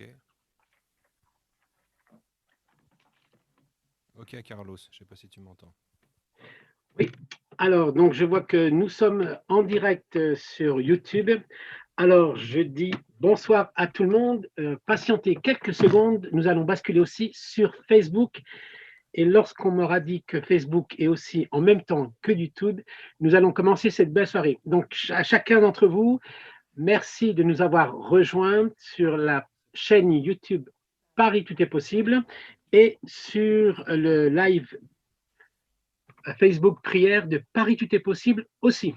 Ok. Ok, Carlos, je ne sais pas si tu m'entends. Oui, alors, donc je vois que nous sommes en direct sur YouTube. Alors, je dis bonsoir à tout le monde. Patientez quelques secondes, nous allons basculer aussi sur Facebook. Et lorsqu'on m'aura dit que Facebook est aussi en même temps que YouTube, nous allons commencer cette belle soirée. Donc, à chacun d'entre vous, merci de nous avoir rejoints sur la chaîne YouTube Paris Tout est possible et sur le live Facebook prière de Paris Tout est possible aussi.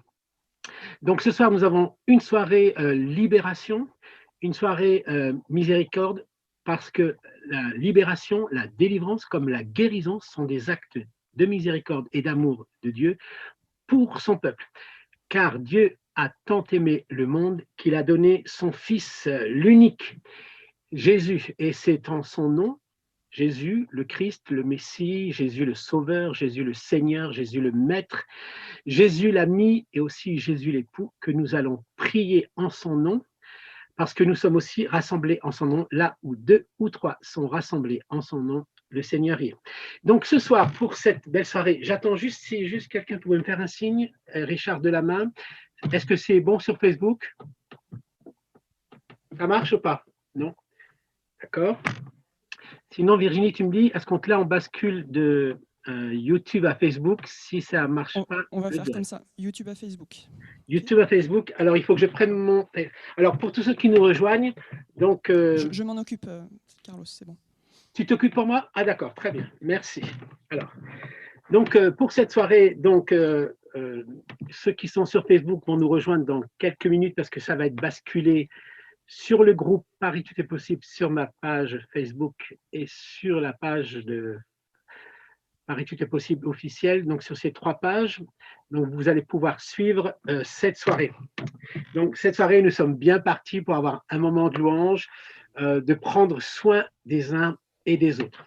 Donc ce soir, nous avons une soirée libération, une soirée miséricorde, parce que la libération, la délivrance, comme la guérison, sont des actes de miséricorde et d'amour de Dieu pour son peuple. Car Dieu a tant aimé le monde qu'il a donné son Fils l'unique, Jésus, et c'est en son nom, Jésus, le Christ, le Messie, Jésus le Sauveur, Jésus le Seigneur, Jésus le Maître, Jésus l'ami et aussi Jésus l'époux, que nous allons prier en son nom, parce que nous sommes aussi rassemblés en son nom, là où 2 ou 3 sont rassemblés en son nom, le Seigneur y est. Donc ce soir, pour cette belle soirée, j'attends juste si juste quelqu'un pouvait me faire un signe, Richard de la main. Est-ce que c'est bon sur Facebook? Ça marche ou pas? Non? D'accord. Sinon, Virginie, tu me dis, est-ce qu'on te là, on bascule de YouTube à Facebook? Si ça ne marche pas, On va je faire dirai. comme ça, YouTube à Facebook. YouTube à Facebook. Alors, il faut que je prenne mon... Alors, pour tous ceux qui nous rejoignent, donc... Je m'en occupe, Carlos, c'est bon. Tu t'occupes pour moi? Ah d'accord, très bien, merci. Alors, donc pour cette soirée, donc ceux qui sont sur Facebook vont nous rejoindre dans quelques minutes parce que ça va être basculé sur le groupe Paris Tout est possible, sur ma page Facebook et sur la page de Paris Tout est possible officielle, donc sur ces 3 pages. Donc vous allez pouvoir suivre cette soirée. Donc cette soirée, nous sommes bien partis pour avoir un moment de louange, de prendre soin des uns et des autres.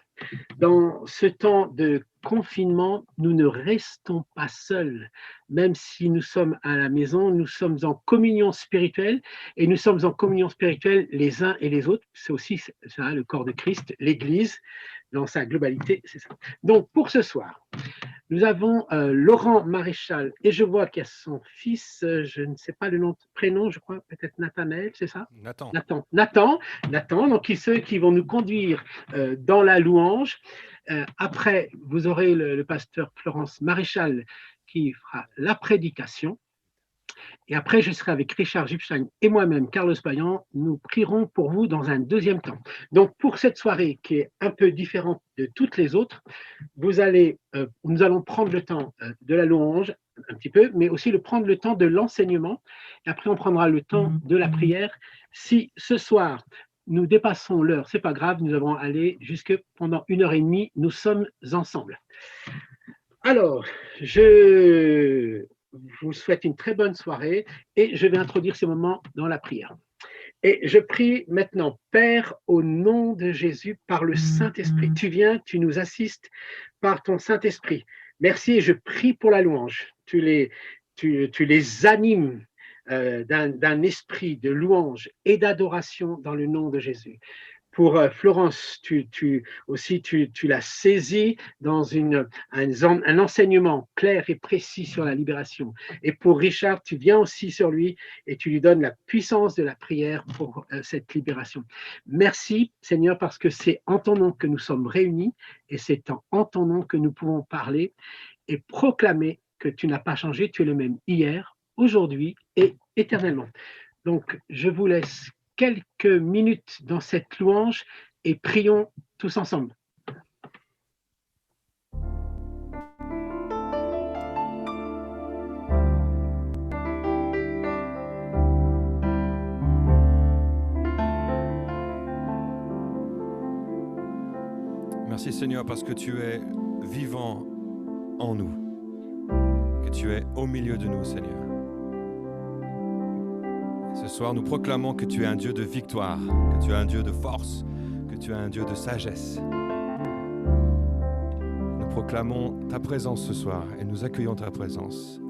Dans ce temps de confinement, nous ne restons pas seuls. Même si nous sommes à la maison, nous sommes en communion spirituelle et nous sommes en communion spirituelle les uns et les autres. C'est aussi ça, le corps de Christ, l'Église, dans sa globalité, c'est ça. Donc, pour ce soir, nous avons Laurent Maréchal et je vois qu'il y a son fils, je ne sais pas le nom, prénom, je crois, peut-être Nathanaël, c'est ça? Nathan. Nathan, donc ceux qui vont nous conduire dans la louange. Après, vous aurez le pasteur Florence Maréchal qui fera la prédication. Et après, je serai avec Richard Gipstein et moi-même, Carlos Payan. Nous prierons pour vous dans un deuxième temps. Donc, pour cette soirée qui est un peu différente de toutes les autres, nous allons prendre le temps de la louange, un petit peu, mais aussi prendre le temps de l'enseignement. Et après, on prendra le temps de la prière. Si ce soir, nous dépassons l'heure, c'est pas grave, nous allons aller jusque pendant 1h30, nous sommes ensemble. Alors, je vous souhaite une très bonne soirée et je vais introduire ce moment dans la prière. Et je prie maintenant, Père, au nom de Jésus, par le Saint-Esprit. Tu viens, tu nous assistes par ton Saint-Esprit. Merci et je prie pour la louange. Tu les animes d'un esprit de louange et d'adoration dans le nom de Jésus. Pour Florence, tu l'as saisie dans un enseignement clair et précis sur la libération. Et pour Richard, tu viens aussi sur lui et tu lui donnes la puissance de la prière pour cette libération. Merci Seigneur parce que c'est en ton nom que nous sommes réunis et c'est en ton nom que nous pouvons parler et proclamer que tu n'as pas changé, tu es le même hier, aujourd'hui et éternellement. Donc, je vous laisse quelques minutes dans cette louange et prions tous ensemble. Merci Seigneur parce que tu es vivant en nous, que tu es au milieu de nous Seigneur. Ce soir, nous proclamons que tu es un Dieu de victoire, que tu es un Dieu de force, que tu es un Dieu de sagesse. Nous proclamons ta présence ce soir et nous accueillons ta présence.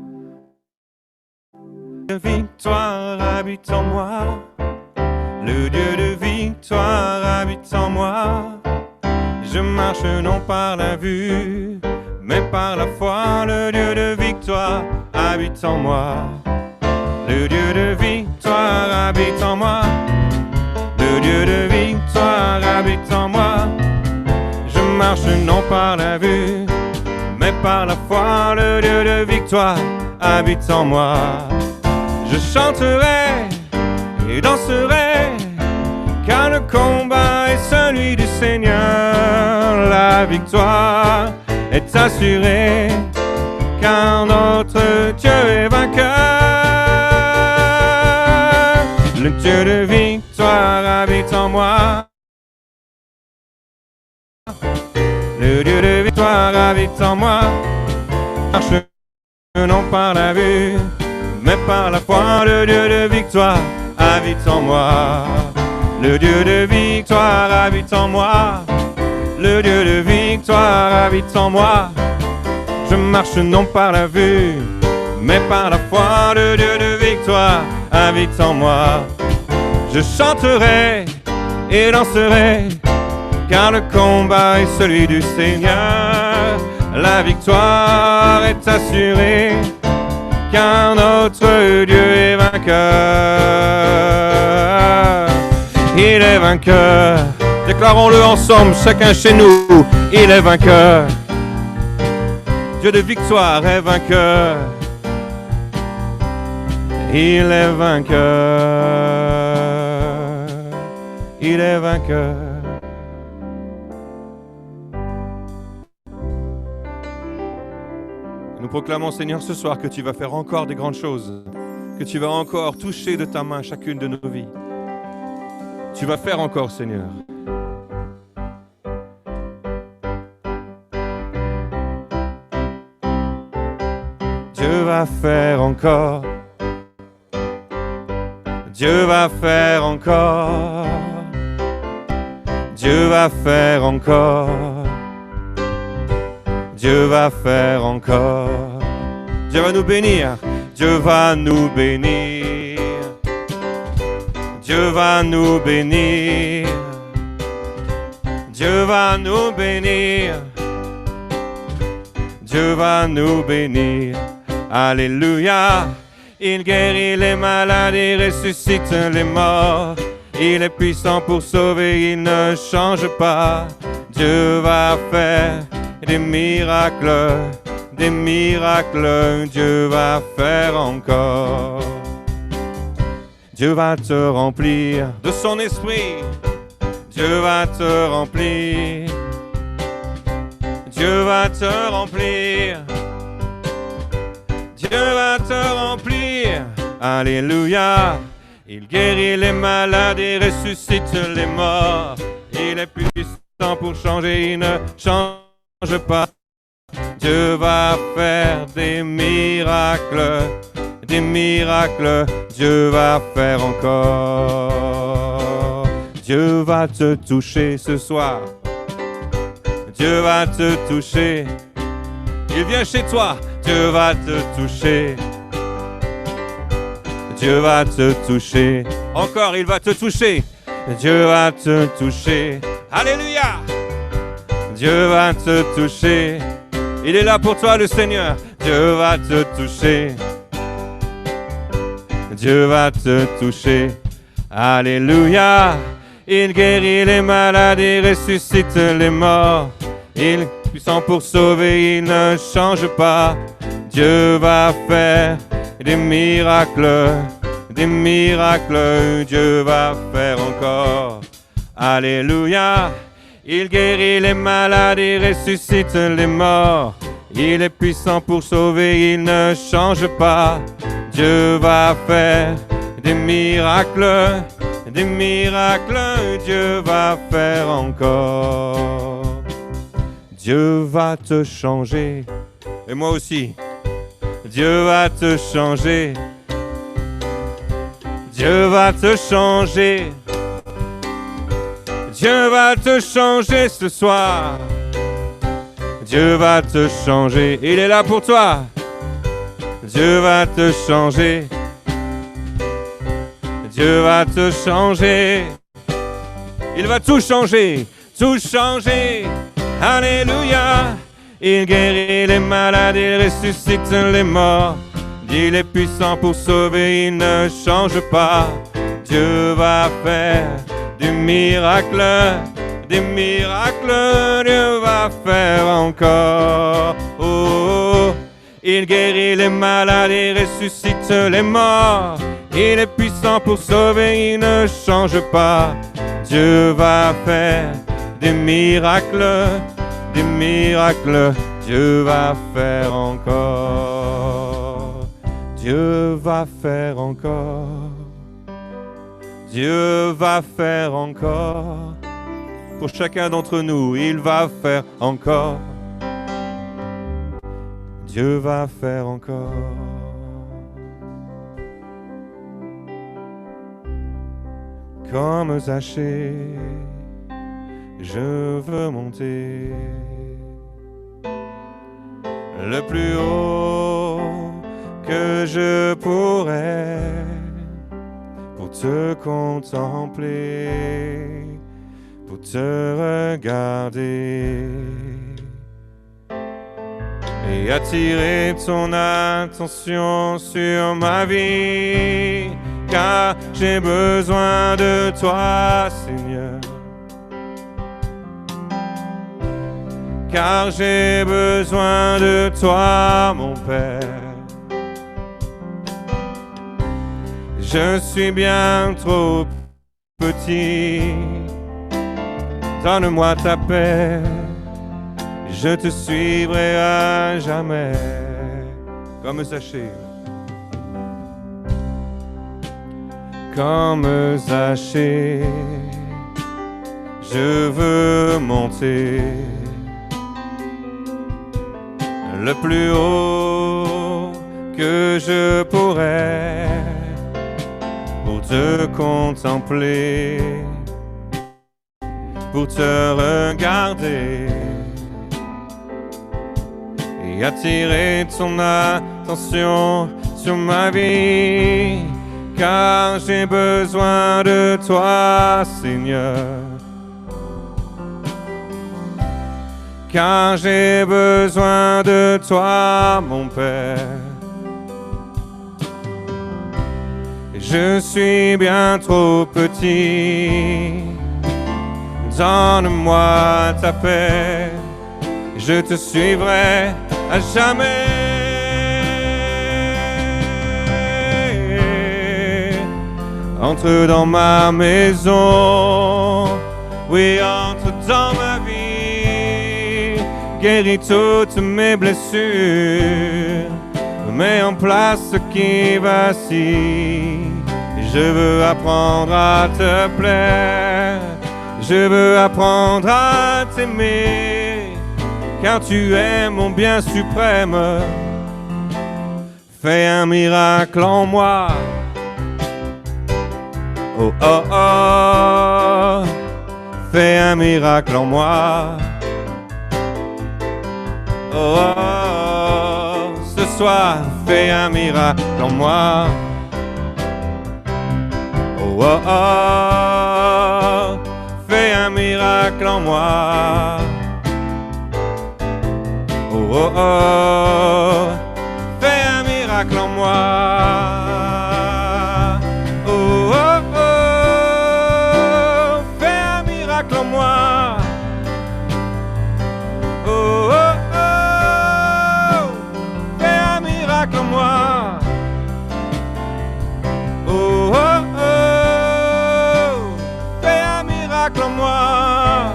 La victoire habite en moi, Le Dieu de victoire habite en moi. Je marche non par la vue, mais par la foi. Le Dieu de victoire habite en moi. Le Dieu de victoire habite en moi. Le Dieu de victoire habite en moi. Je marche non par la vue, mais par la foi. Le Dieu de victoire habite en moi. Je chanterai et danserai, car le combat est celui du Seigneur. La victoire est assurée, car notre Dieu est vainqueur. Le Dieu de victoire habite en moi. Le Dieu de victoire habite en moi. Marche non par la vue, mais par la foi. Le Dieu de victoire habite en moi. Le Dieu de victoire habite en moi. Le Dieu de victoire habite en moi. Je marche non par la vue, mais par la foi. Le Dieu de victoire habite en moi. Je chanterai et danserai, car le combat est celui du Seigneur. La victoire est assurée, car notre Dieu est vainqueur. Il est vainqueur. Déclarons-le ensemble, chacun chez nous. Il est vainqueur. Dieu de victoire est vainqueur. Il est vainqueur. Il est vainqueur. Nous proclamons, Seigneur, ce soir que tu vas faire encore des grandes choses, que tu vas encore toucher de ta main chacune de nos vies. Tu vas faire encore, Seigneur. Dieu va faire encore. Dieu va faire encore. Dieu va faire encore. Dieu va faire encore. Dieu va nous bénir. Dieu va nous bénir. Dieu va nous bénir. Dieu va nous bénir. Dieu va nous bénir. Alléluia. Il guérit les malades, il ressuscite les morts. Il est puissant pour sauver, il ne change pas. Dieu va faire des miracles, des miracles. Dieu va faire encore. Dieu va te remplir de son esprit. Dieu va te remplir. Dieu va te remplir. Dieu va te remplir. Alléluia. Il guérit les malades et ressuscite les morts. Il est puissant pour changer, il ne change pas. Dieu va faire des miracles, des miracles. Dieu va faire encore. Dieu va te toucher ce soir. Dieu va te toucher. Il vient chez toi. Dieu va te toucher. Dieu va te toucher. Encore, il va te toucher. Dieu va te toucher. Alléluia. Dieu va te toucher. Il est là pour toi, le Seigneur. Dieu va te toucher. Dieu va te toucher. Alléluia. Il guérit les malades et ressuscite les morts. Il est puissant pour sauver, il ne change pas. Dieu va faire des miracles, des miracles. Dieu va faire encore. Alléluia. Il guérit les malades et ressuscite les morts. Il est puissant pour sauver, il ne change pas. Dieu va faire des miracles, des miracles. Dieu va faire encore. Dieu va te changer. Et moi aussi. Dieu va te changer. Dieu va te changer. Dieu va te changer ce soir. Dieu va te changer. Il est là pour toi. Dieu va te changer. Dieu va te changer. Il va tout changer, tout changer. Alléluia. Il guérit les malades, il ressuscite les morts. Il est puissant pour sauver, il ne change pas. Dieu va faire des miracles, Dieu va faire encore. Oh, il guérit les malades, il ressuscite les morts. Il est puissant pour sauver, il ne change pas. Dieu va faire des miracles, Dieu va faire encore. Dieu va faire encore. Dieu va faire encore. Pour chacun d'entre nous, il va faire encore. Dieu va faire encore. Comme Zachée, je veux monter le plus haut que je pourrais pour te contempler, pour te regarder et attirer ton attention sur ma vie, car j'ai besoin de toi, Seigneur. Car j'ai besoin de toi, mon Père. Je suis bien trop petit. Donne-moi ta paix. Je te suivrai à jamais. Comme Zachée. Comme Zachée. Je veux monter le plus haut que je pourrais pour te contempler, pour te regarder et attirer ton attention sur ma vie, car j'ai besoin de toi, Seigneur. Car j'ai besoin de toi, mon Père. Je suis bien trop petit. Donne-moi ta paix. Je te suivrai à jamais. Entre dans ma maison. Oui, entre dans ma vie. Guéris toutes mes blessures, mets en place ce qui vacille. Je veux apprendre à te plaire, je veux apprendre à t'aimer, car tu es mon bien suprême. Fais un miracle en moi. Oh oh oh, fais un miracle en moi. Oh, oh, oh, ce soir, fais un miracle en moi. Oh, oh, oh, fais un miracle en moi. Oh, oh, oh, fais un miracle en moi. Oh, oh, oh, fais un miracle en moi. Oh, oh. Comme moi. Oh, oh, oh, fais un miracle en moi.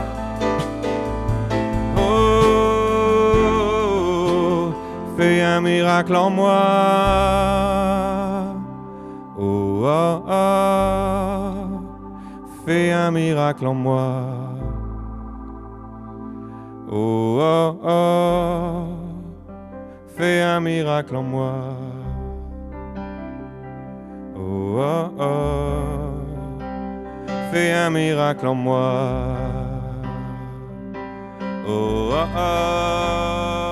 Oh, fais un miracle en moi. Oh, oh, oh, fais un miracle en moi. Oh, oh, oh, fais un miracle en moi. Oh, oh, oh, fais un miracle en moi. Oh, oh, oh,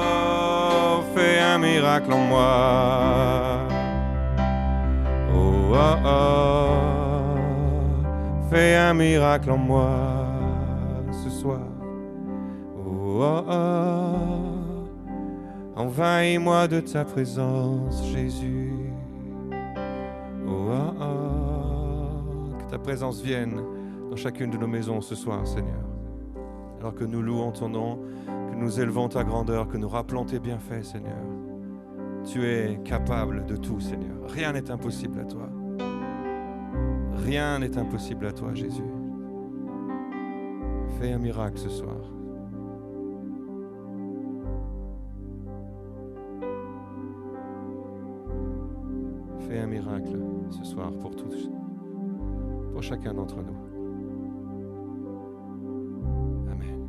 fais un miracle en moi. Oh, oh, oh, un miracle en moi ce soir. Oh, oh, oh. Envahis-moi de ta présence, Jésus. Oh, oh, oh. Que ta présence vienne dans chacune de nos maisons ce soir, Seigneur. Alors que nous louons ton nom, que nous élevons ta grandeur, que nous rappelons tes bienfaits, Seigneur. Tu es capable de tout, Seigneur. Rien n'est impossible à toi. Rien n'est impossible à toi, Jésus. Fais un miracle ce soir. Fais un miracle ce soir pour tous, pour chacun d'entre nous. Amen.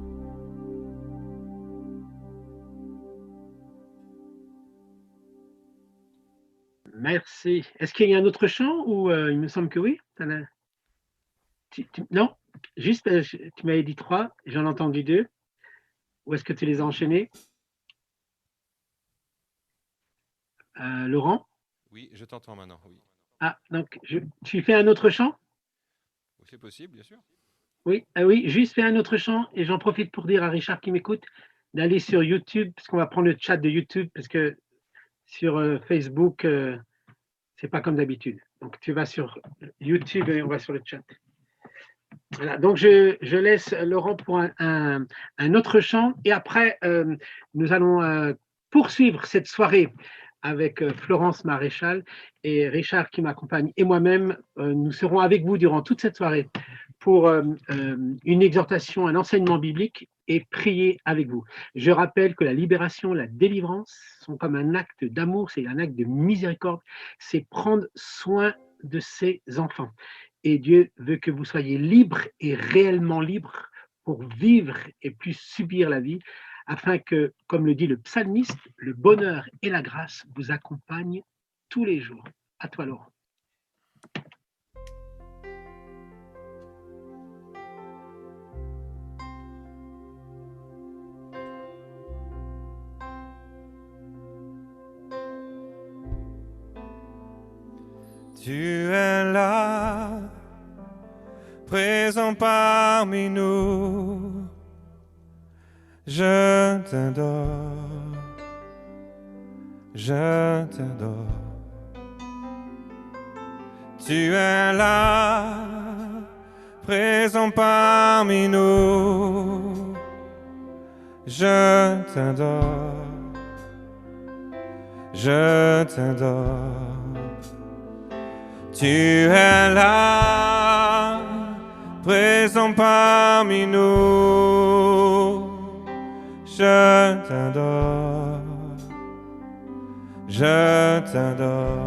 Merci. Est-ce qu'il y a un autre chant ou il me semble que oui? Non? Juste, tu m'avais dit 3, j'en ai entendu 2. Ou est-ce que tu les as enchaînés? Laurent? Oui, je t'entends maintenant, oui. Ah, donc tu fais un autre chant? C'est possible, bien sûr. Oui, oui, juste fais un autre chant et j'en profite pour dire à Richard qui m'écoute d'aller sur YouTube, parce qu'on va prendre le chat de YouTube, parce que sur Facebook, c'est pas comme d'habitude. Donc tu vas sur YouTube et on va sur le chat. Voilà, donc je laisse Laurent pour un autre chant et après nous allons poursuivre cette soirée avec Florence Maréchal et Richard qui m'accompagne et moi-même. Nous serons avec vous durant toute cette soirée pour une exhortation, un enseignement biblique et prier avec vous. Je rappelle que la libération, la délivrance sont comme un acte d'amour, c'est un acte de miséricorde, c'est prendre soin de ses enfants. Et Dieu veut que vous soyez libres et réellement libres pour vivre et plus subir la vie, afin que, comme le dit le psalmiste, le bonheur et la grâce vous accompagnent tous les jours. À toi, Laurent. Tu es là, présent parmi nous. Je t'adore, je t'adore. Tu es là, présent parmi nous. Je t'adore, je t'adore. Tu es là, présent parmi nous. Je t'adore, je t'adore.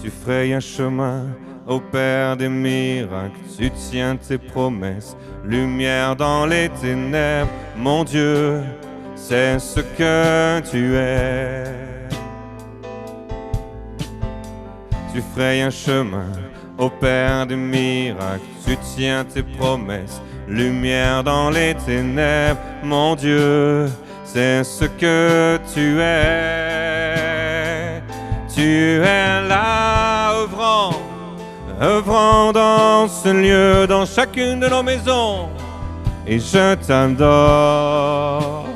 Tu frayes un chemin au Père des miracles, tu tiens tes promesses, lumière dans les ténèbres. Mon Dieu, c'est ce que tu es. Tu frayes un chemin au Père des miracles, tu tiens tes promesses, lumière dans les ténèbres. Mon Dieu, c'est ce que tu es. Tu es là, œuvrant dans ce lieu, dans chacune de nos maisons. Et je t'adore,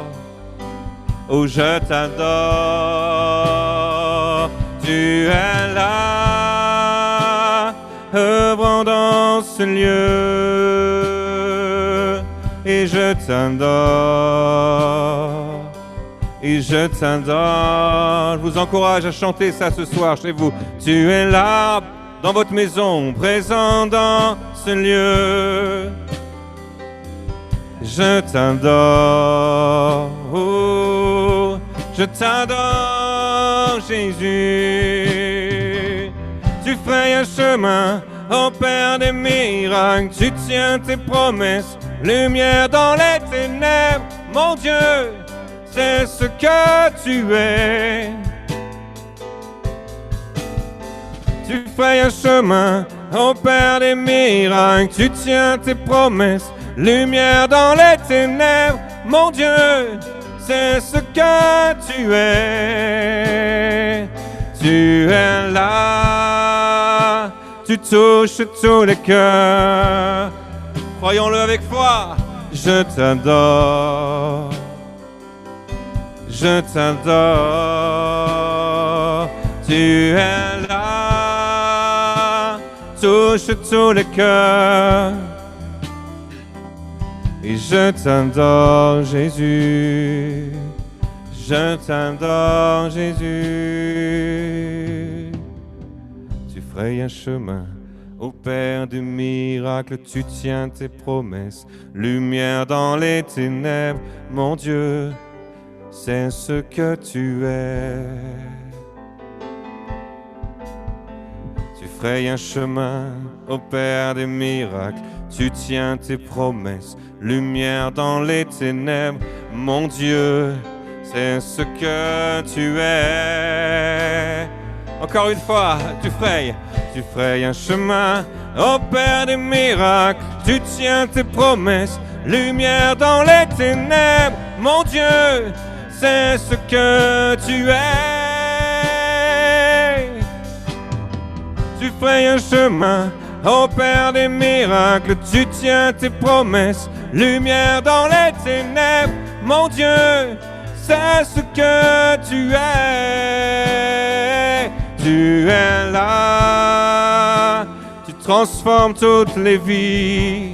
oh je t'adore. Tu es là, œuvrant dans ce lieu, et je t'adore, et je t'adore. Je vous encourage à chanter ça ce soir chez vous. Tu es là, dans votre maison, présent dans ce lieu. Je t'adore, oh, je t'adore, Jésus. Tu fais un chemin au Père des miracles, tu tiens tes promesses, lumière dans les ténèbres. Mon Dieu, c'est ce que tu es. Tu fais un chemin au Père des miracles, tu tiens tes promesses, lumière dans les ténèbres. Mon Dieu, c'est ce que tu es. Tu es là, touches tous les cœurs. Croyons-le avec foi. Je t'adore. Je t'adore. Tu es là. Touche tous les cœurs. Et je t'adore, Jésus. Je t'adore, Jésus. Tu frayes un chemin au Père des miracles, tu tiens tes promesses. Lumière dans les ténèbres, mon Dieu, c'est ce que tu es. Tu frayes un chemin au Père des miracles, tu tiens tes promesses. Lumière dans les ténèbres, mon Dieu, c'est ce que tu es. Encore une fois, tu frayes un chemin au Père des miracles, tu tiens tes promesses. Lumière dans les ténèbres, mon Dieu, c'est ce que tu es. Tu frayes un chemin au Père des miracles, tu tiens tes promesses. Lumière dans les ténèbres, mon Dieu, c'est ce que tu es. Tu es là, tu transformes toutes les vies.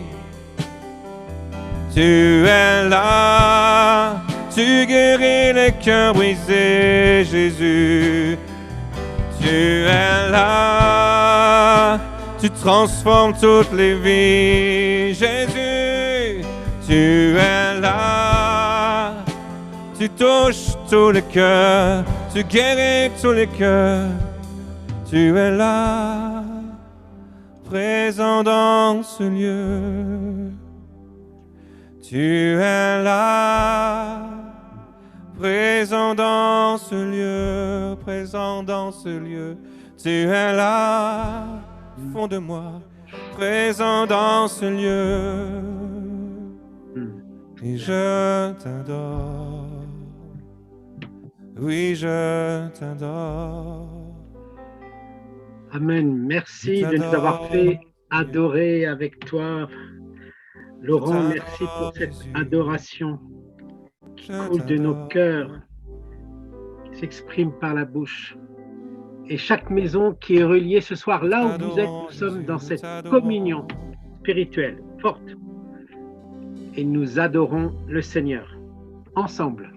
Tu es là, tu guéris les cœurs brisés, Jésus. Tu es là, tu transformes toutes les vies, Jésus. Tu es là, tu touches tous les cœurs, tu guéris tous les cœurs. Tu es là, présent dans ce lieu. Tu es là, présent dans ce lieu, présent dans ce lieu. Tu es là, au fond de moi, présent dans ce lieu. Et je t'adore. Oui, je t'adore. Amen. Merci de nous avoir fait adorer avec toi. Laurent, merci pour cette adoration qui coule de nos cœurs, qui s'exprime par la bouche. Et chaque maison qui est reliée ce soir, là où vous êtes, nous sommes dans cette communion spirituelle forte. Et nous adorons le Seigneur ensemble.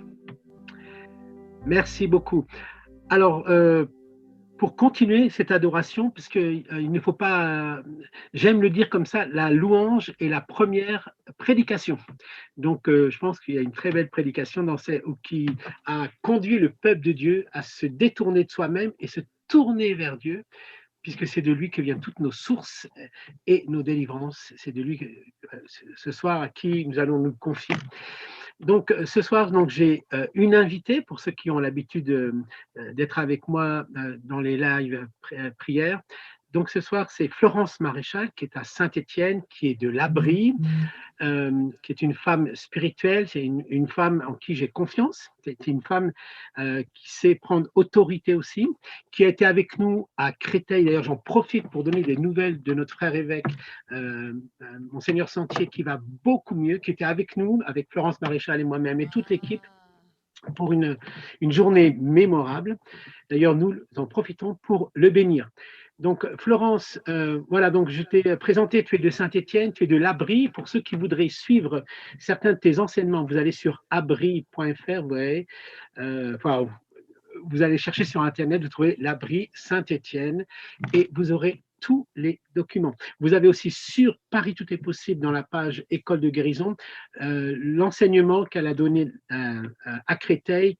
Merci beaucoup. Alors, pour continuer cette adoration, puisqu'il ne faut pas, j'aime le dire comme ça, la louange est la première prédication. Donc, je pense qu'il y a une très belle prédication qui a conduit le peuple de Dieu à se détourner de soi-même et se tourner vers Dieu, puisque c'est de lui que viennent toutes nos sources et nos délivrances. C'est de lui, ce soir, à qui nous allons nous confier. Donc, ce soir, j'ai une invitée, pour ceux qui ont l'habitude d'être avec moi dans les lives prières. Donc, ce soir, c'est Florence Maréchal, qui est à Saint-Étienne, qui est de l'Abri, qui est une femme spirituelle, c'est une femme en qui j'ai confiance, c'est une femme qui sait prendre autorité aussi, qui a été avec nous à Créteil. D'ailleurs, j'en profite pour donner des nouvelles de notre frère évêque, Monseigneur Sentier, qui va beaucoup mieux, qui était avec nous, avec Florence Maréchal et moi-même et toute l'équipe, pour une journée mémorable. D'ailleurs, nous en profitons pour le bénir. Donc, Florence, voilà, donc je t'ai présenté, tu es de Saint-Étienne, tu es de l'Abri. Pour ceux qui voudraient suivre certains de tes enseignements, vous allez sur abri.fr, vous voyez, vous allez chercher sur Internet, vous trouvez l'Abri Saint-Étienne et vous aurez tous les documents. Vous avez aussi sur Paris Tout est possible, dans la page École de guérison, l'enseignement qu'elle a donné à Créteil,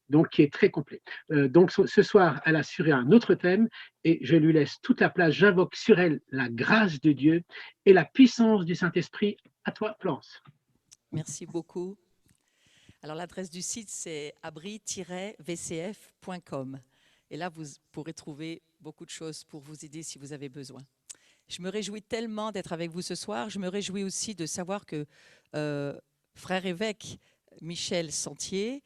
donc qui est très complet. Donc ce soir, elle a assuré un autre thème et je lui laisse toute la place. J'invoque sur elle la grâce de Dieu et la puissance du Saint-Esprit. À toi, Florence. Merci beaucoup. Alors l'adresse du site, c'est abri-vcf.com. Et là, vous pourrez trouver beaucoup de choses pour vous aider si vous avez besoin. Je me réjouis tellement d'être avec vous ce soir. Je me réjouis aussi de savoir que frère évêque Michel Sentier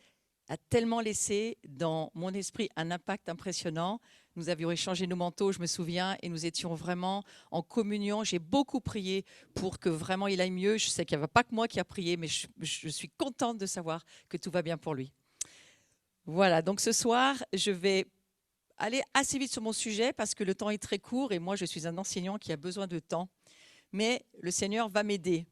a tellement laissé dans mon esprit un impact impressionnant. Nous avions échangé nos manteaux, je me souviens, et nous étions vraiment en communion. J'ai beaucoup prié pour que vraiment il aille mieux. Je sais qu'il n'y avait pas que moi qui a prié, mais je suis contente de savoir que tout va bien pour lui. Voilà, donc ce soir, je vais aller assez vite sur mon sujet parce que le temps est très court et moi, je suis un enseignant qui a besoin de temps. Mais le Seigneur va m'aider.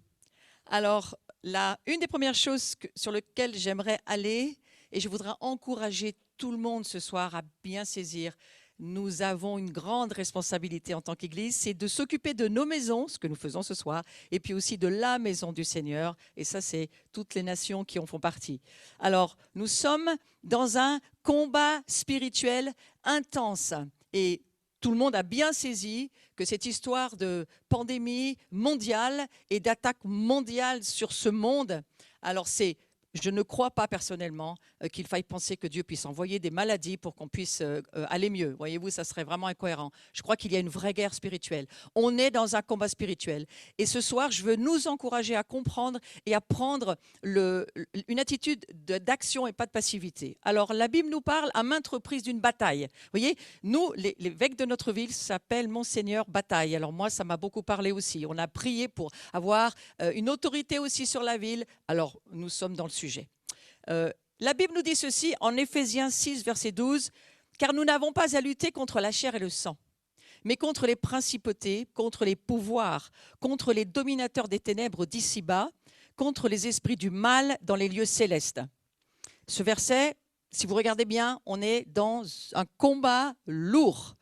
Alors, une des premières choses sur lesquelles j'aimerais aller, et je voudrais encourager tout le monde ce soir à bien saisir, nous avons une grande responsabilité en tant qu'Église, c'est de s'occuper de nos maisons, ce que nous faisons ce soir, et puis aussi de la maison du Seigneur. Et ça, c'est toutes les nations qui en font partie. Alors, nous sommes dans un combat spirituel intense. Et tout le monde a bien saisi que cette histoire de pandémie mondiale et d'attaque mondiale sur ce monde, alors je ne crois pas personnellement qu'il faille penser que Dieu puisse envoyer des maladies pour qu'on puisse aller mieux. Voyez-vous, ça serait vraiment incohérent. Je crois qu'il y a une vraie guerre spirituelle. On est dans un combat spirituel. Et ce soir, je veux nous encourager à comprendre et à prendre une attitude d'action et pas de passivité. Alors, la Bible nous parle à maintes reprises d'une bataille. Vous voyez, nous, l'évêque de notre ville s'appelle Monseigneur Bataille. Alors moi, ça m'a beaucoup parlé aussi. On a prié pour avoir une autorité aussi sur la ville. Alors, nous sommes dans le sujet. La Bible nous dit ceci en Éphésiens 6, verset 12, « Car nous n'avons pas à lutter contre la chair et le sang, mais contre les principautés, contre les pouvoirs, contre les dominateurs des ténèbres d'ici-bas, contre les esprits du mal dans les lieux célestes. » Ce verset, si vous regardez bien, on est dans un combat lourd.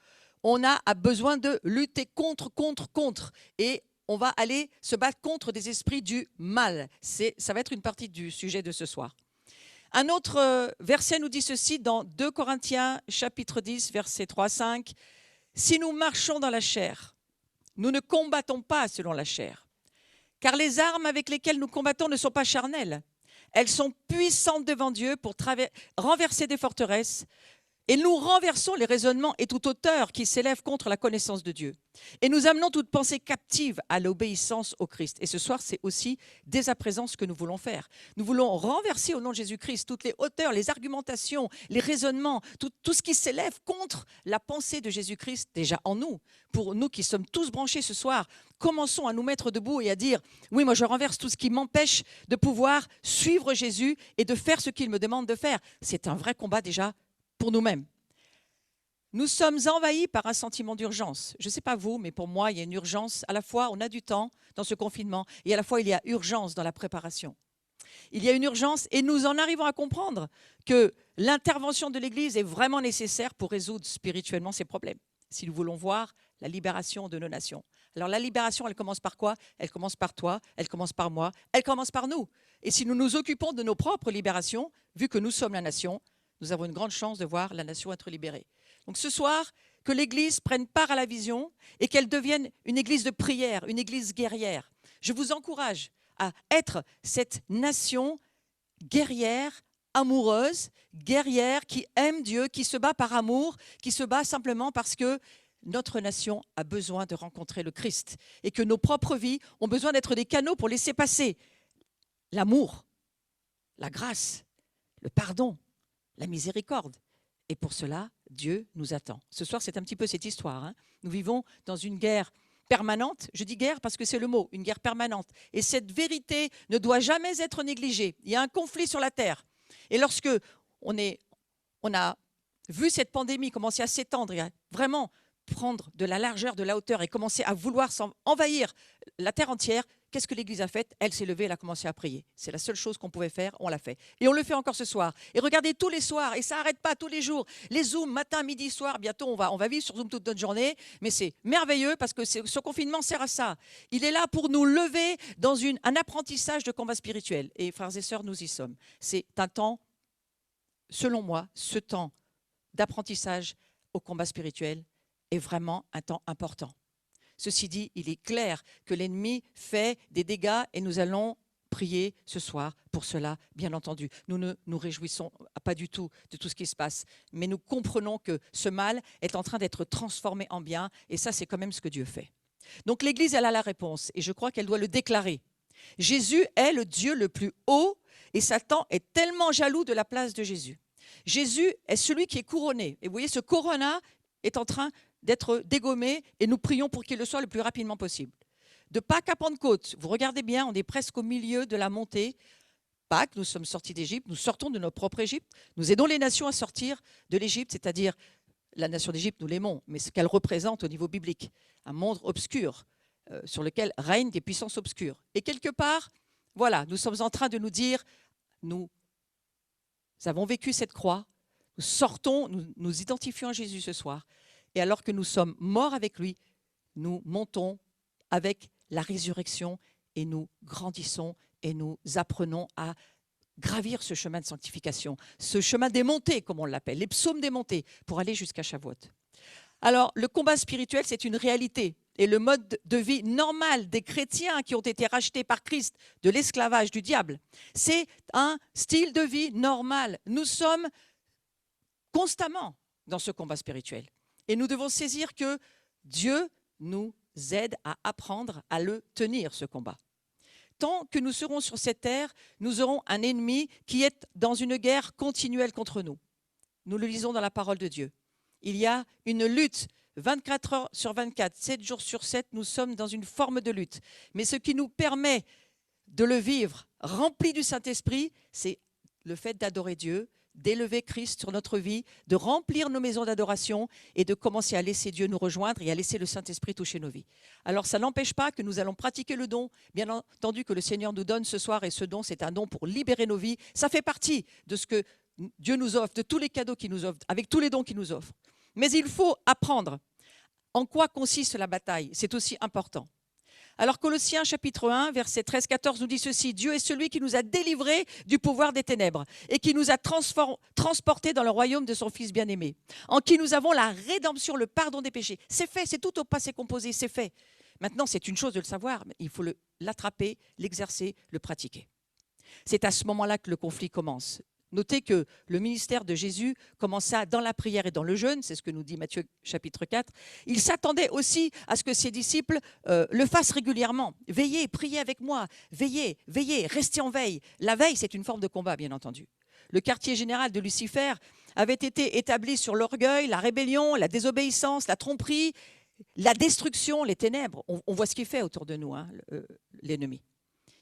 On a besoin de lutter contre. Et on va aller se battre contre des esprits du mal. Ça va être une partie du sujet de ce soir. Un autre verset nous dit ceci dans 2 Corinthiens chapitre 10, versets 3-5. « Si nous marchons dans la chair, nous ne combattons pas selon la chair, car les armes avec lesquelles nous combattons ne sont pas charnelles. Elles sont puissantes devant Dieu pour renverser des forteresses. Et nous renversons les raisonnements et toute hauteur qui s'élève contre la connaissance de Dieu. Et nous amenons toute pensée captive à l'obéissance au Christ. » Et ce soir, c'est aussi dès à présent ce que nous voulons faire. Nous voulons renverser au nom de Jésus-Christ toutes les hauteurs, les argumentations, les raisonnements, tout ce qui s'élève contre la pensée de Jésus-Christ déjà en nous. Pour nous qui sommes tous branchés ce soir, commençons à nous mettre debout et à dire « Oui, moi je renverse tout ce qui m'empêche de pouvoir suivre Jésus et de faire ce qu'il me demande de faire. » C'est un vrai combat déjà pour nous-mêmes. Nous sommes envahis par un sentiment d'urgence. Je ne sais pas vous, mais pour moi, il y a une urgence. À la fois, on a du temps dans ce confinement et à la fois, il y a urgence dans la préparation. Il y a une urgence et nous en arrivons à comprendre que l'intervention de l'Église est vraiment nécessaire pour résoudre spirituellement ces problèmes, si nous voulons voir la libération de nos nations. Alors la libération, elle commence par quoi? Elle commence par toi, elle commence par moi, elle commence par nous. Et si nous nous occupons de nos propres libérations, vu que nous sommes la nation, nous avons une grande chance de voir la nation être libérée. Donc ce soir, que l'Église prenne part à la vision et qu'elle devienne une Église de prière, une Église guerrière. Je vous encourage à être cette nation guerrière, amoureuse, guerrière, qui aime Dieu, qui se bat par amour, qui se bat simplement parce que notre nation a besoin de rencontrer le Christ et que nos propres vies ont besoin d'être des canaux pour laisser passer l'amour, la grâce, le pardon, la miséricorde. Et pour cela, Dieu nous attend. Ce soir, c'est un petit peu cette histoire. Hein. Nous vivons dans une guerre permanente. Je dis guerre parce que c'est le mot, une guerre permanente. Et cette vérité ne doit jamais être négligée. Il y a un conflit sur la terre. Et lorsque on a vu cette pandémie commencer à s'étendre et à vraiment prendre de la largeur, de la hauteur et commencer à vouloir envahir la terre entière, qu'est-ce que l'Église a fait? Elle s'est levée, elle a commencé à prier. C'est la seule chose qu'on pouvait faire, on l'a fait. Et on le fait encore ce soir. Et regardez tous les soirs, et ça n'arrête pas tous les jours. Les Zooms, matin, midi, soir, bientôt on va vivre sur Zoom toute notre journée. Mais c'est merveilleux parce que ce confinement sert à ça. Il est là pour nous lever dans un apprentissage de combat spirituel. Et frères et sœurs, nous y sommes. C'est un temps, selon moi, ce temps d'apprentissage au combat spirituel est vraiment un temps important. Ceci dit, il est clair que l'ennemi fait des dégâts et nous allons prier ce soir pour cela, bien entendu. Nous ne nous réjouissons pas du tout de tout ce qui se passe, mais nous comprenons que ce mal est en train d'être transformé en bien et ça, c'est quand même ce que Dieu fait. Donc l'Église, elle a la réponse et je crois qu'elle doit le déclarer. Jésus est le Dieu le plus haut Et Satan est tellement jaloux de la place de Jésus. Jésus est celui qui est couronné. Et vous voyez, ce corona est en train d'être dégommé et nous prions pour qu'il le soit le plus rapidement possible. De Pâques à Pentecôte, vous regardez bien, on est presque au milieu de la montée. Pâques, nous sommes sortis d'Égypte, nous sortons de notre propre Égypte, nous aidons les nations à sortir de l'Égypte, c'est-à-dire la nation d'Égypte, nous l'aimons, mais ce qu'elle représente au niveau biblique, un monde obscur sur lequel règnent des puissances obscures. Et quelque part, voilà, nous sommes en train de nous dire, nous avons vécu cette croix, nous sortons, nous identifions à Jésus ce soir, et alors que nous sommes morts avec lui, nous montons avec la résurrection et nous grandissons et nous apprenons à gravir ce chemin de sanctification, ce chemin des montées, comme on l'appelle, les psaumes des montées, pour aller jusqu'à Shavuot. Alors, le combat spirituel, c'est une réalité. Et le mode de vie normal des chrétiens qui ont été rachetés par Christ de l'esclavage du diable, c'est un style de vie normal. Nous sommes constamment dans ce combat spirituel. Et nous devons saisir que Dieu nous aide à apprendre à le tenir, ce combat. Tant que nous serons sur cette terre, nous aurons un ennemi qui est dans une guerre continuelle contre nous. Nous le lisons dans la parole de Dieu. Il y a une lutte 24 heures sur 24, 7 jours sur 7, nous sommes dans une forme de lutte. Mais ce qui nous permet de le vivre rempli du Saint-Esprit, c'est le fait d'adorer Dieu, d'élever Christ sur notre vie, de remplir nos maisons d'adoration et de commencer à laisser Dieu nous rejoindre et à laisser le Saint-Esprit toucher nos vies. Alors ça n'empêche pas que nous allons pratiquer le don, bien entendu que le Seigneur nous donne ce soir, et ce don c'est un don pour libérer nos vies. Ça fait partie de ce que Dieu nous offre, de tous les cadeaux qu'il nous offre, avec tous les dons qu'il nous offre. Mais il faut apprendre en quoi consiste la bataille, c'est aussi important. Alors Colossiens chapitre 1, verset 13-14 nous dit ceci: Dieu est celui qui nous a délivrés du pouvoir des ténèbres et qui nous a transportés dans le royaume de son Fils bien-aimé, en qui nous avons la rédemption, le pardon des péchés. C'est fait, c'est tout au passé composé, c'est fait. Maintenant, c'est une chose de le savoir, mais il faut l'attraper, l'exercer, le pratiquer. C'est à ce moment-là que le conflit commence. Notez que le ministère de Jésus commença dans la prière et dans le jeûne, c'est ce que nous dit Matthieu chapitre 4. Il s'attendait aussi à ce que ses disciples le fassent régulièrement. Veillez, priez avec moi, veillez, veillez, restez en veille. La veille, c'est une forme de combat, bien entendu. Le quartier général de Lucifer avait été établi sur l'orgueil, la rébellion, la désobéissance, la tromperie, la destruction, les ténèbres. On voit ce qu'il fait autour de nous, l'ennemi.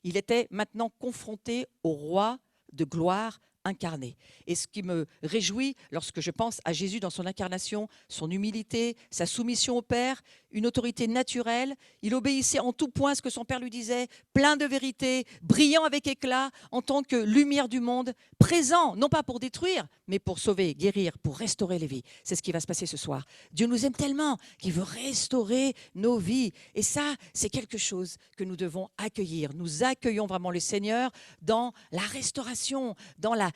Il était maintenant confronté au roi de gloire incarné. Et ce qui me réjouit lorsque je pense à Jésus dans son incarnation, son humilité, sa soumission au Père, une autorité naturelle, il obéissait en tout point à ce que son Père lui disait, plein de vérité, brillant avec éclat, en tant que lumière du monde, présent, non pas pour détruire, mais pour sauver, guérir, pour restaurer les vies. C'est ce qui va se passer ce soir. Dieu nous aime tellement qu'il veut restaurer nos vies. Et ça, c'est quelque chose que nous devons accueillir. Nous accueillons vraiment le Seigneur dans la restauration,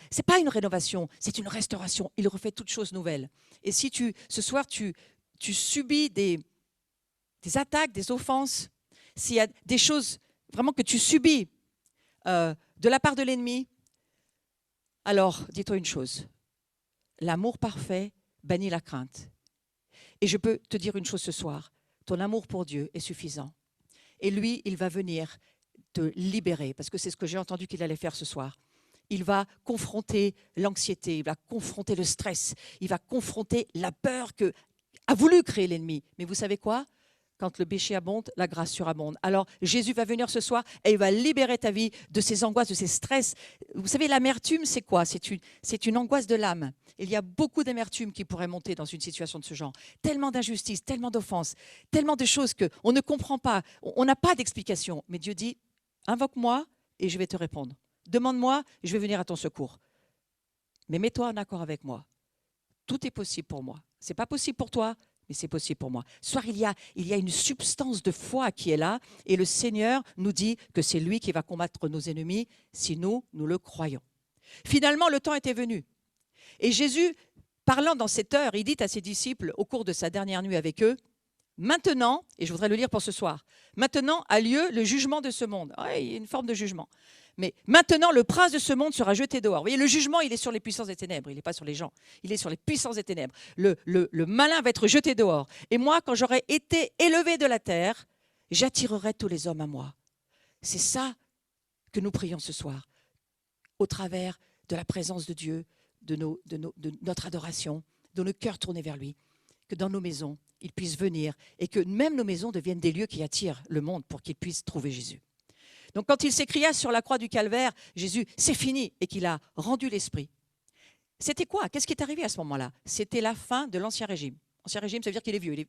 c'est pas une rénovation, c'est une restauration. Il refait toutes choses nouvelles. Et si ce soir, tu subis des attaques, des offenses, s'il y a des choses vraiment que tu subis de la part de l'ennemi, alors dis-toi une chose, l'amour parfait bannit la crainte. Et je peux te dire une chose ce soir, ton amour pour Dieu est suffisant. Et lui, il va venir te libérer, parce que c'est ce que j'ai entendu qu'il allait faire ce soir. Il va confronter l'anxiété, il va confronter le stress, il va confronter la peur que a voulu créer l'ennemi. Mais vous savez quoi ? Quand le péché abonde, la grâce surabonde. Alors Jésus va venir ce soir et il va libérer ta vie de ces angoisses, de ces stress. Vous savez, l'amertume, c'est quoi ? C'est une angoisse de l'âme. Il y a beaucoup d'amertume qui pourrait monter dans une situation de ce genre. Tellement d'injustice, tellement d'offenses, tellement de choses qu'on ne comprend pas. On n'a pas d'explication. Mais Dieu dit, invoque-moi et je vais te répondre. Demande-moi, je vais venir à ton secours. Mais mets-toi en accord avec moi. Tout est possible pour moi. Ce n'est pas possible pour toi, mais c'est possible pour moi. Ce soir, il y a une substance de foi qui est là, et le Seigneur nous dit que c'est lui qui va combattre nos ennemis si nous le croyons. Finalement, le temps était venu. Et Jésus, parlant dans cette heure, il dit à ses disciples, au cours de sa dernière nuit avec eux, maintenant, et je voudrais le lire pour ce soir, maintenant a lieu le jugement de ce monde. Il y a une forme de jugement. Mais maintenant, le prince de ce monde sera jeté dehors. Vous voyez, le jugement, il est sur les puissances des ténèbres. Il n'est pas sur les gens. Il est sur les puissances des ténèbres. Le malin va être jeté dehors. Et moi, quand j'aurai été élevé de la terre, j'attirerai tous les hommes à moi. C'est ça que nous prions ce soir. au travers de la présence de Dieu, de notre adoration, de nos cœurs tournés vers lui, que dans nos maisons, il puisse venir et que même nos maisons deviennent des lieux qui attirent le monde pour qu'il puisse trouver Jésus. Donc quand il s'écria sur la croix du calvaire, Jésus, c'est fini, et qu'il a rendu l'esprit. C'était quoi? Qu'est-ce qui est arrivé à ce moment-là? C'était la fin de l'Ancien Régime. L'Ancien Régime, ça veut dire qu'il est vieux.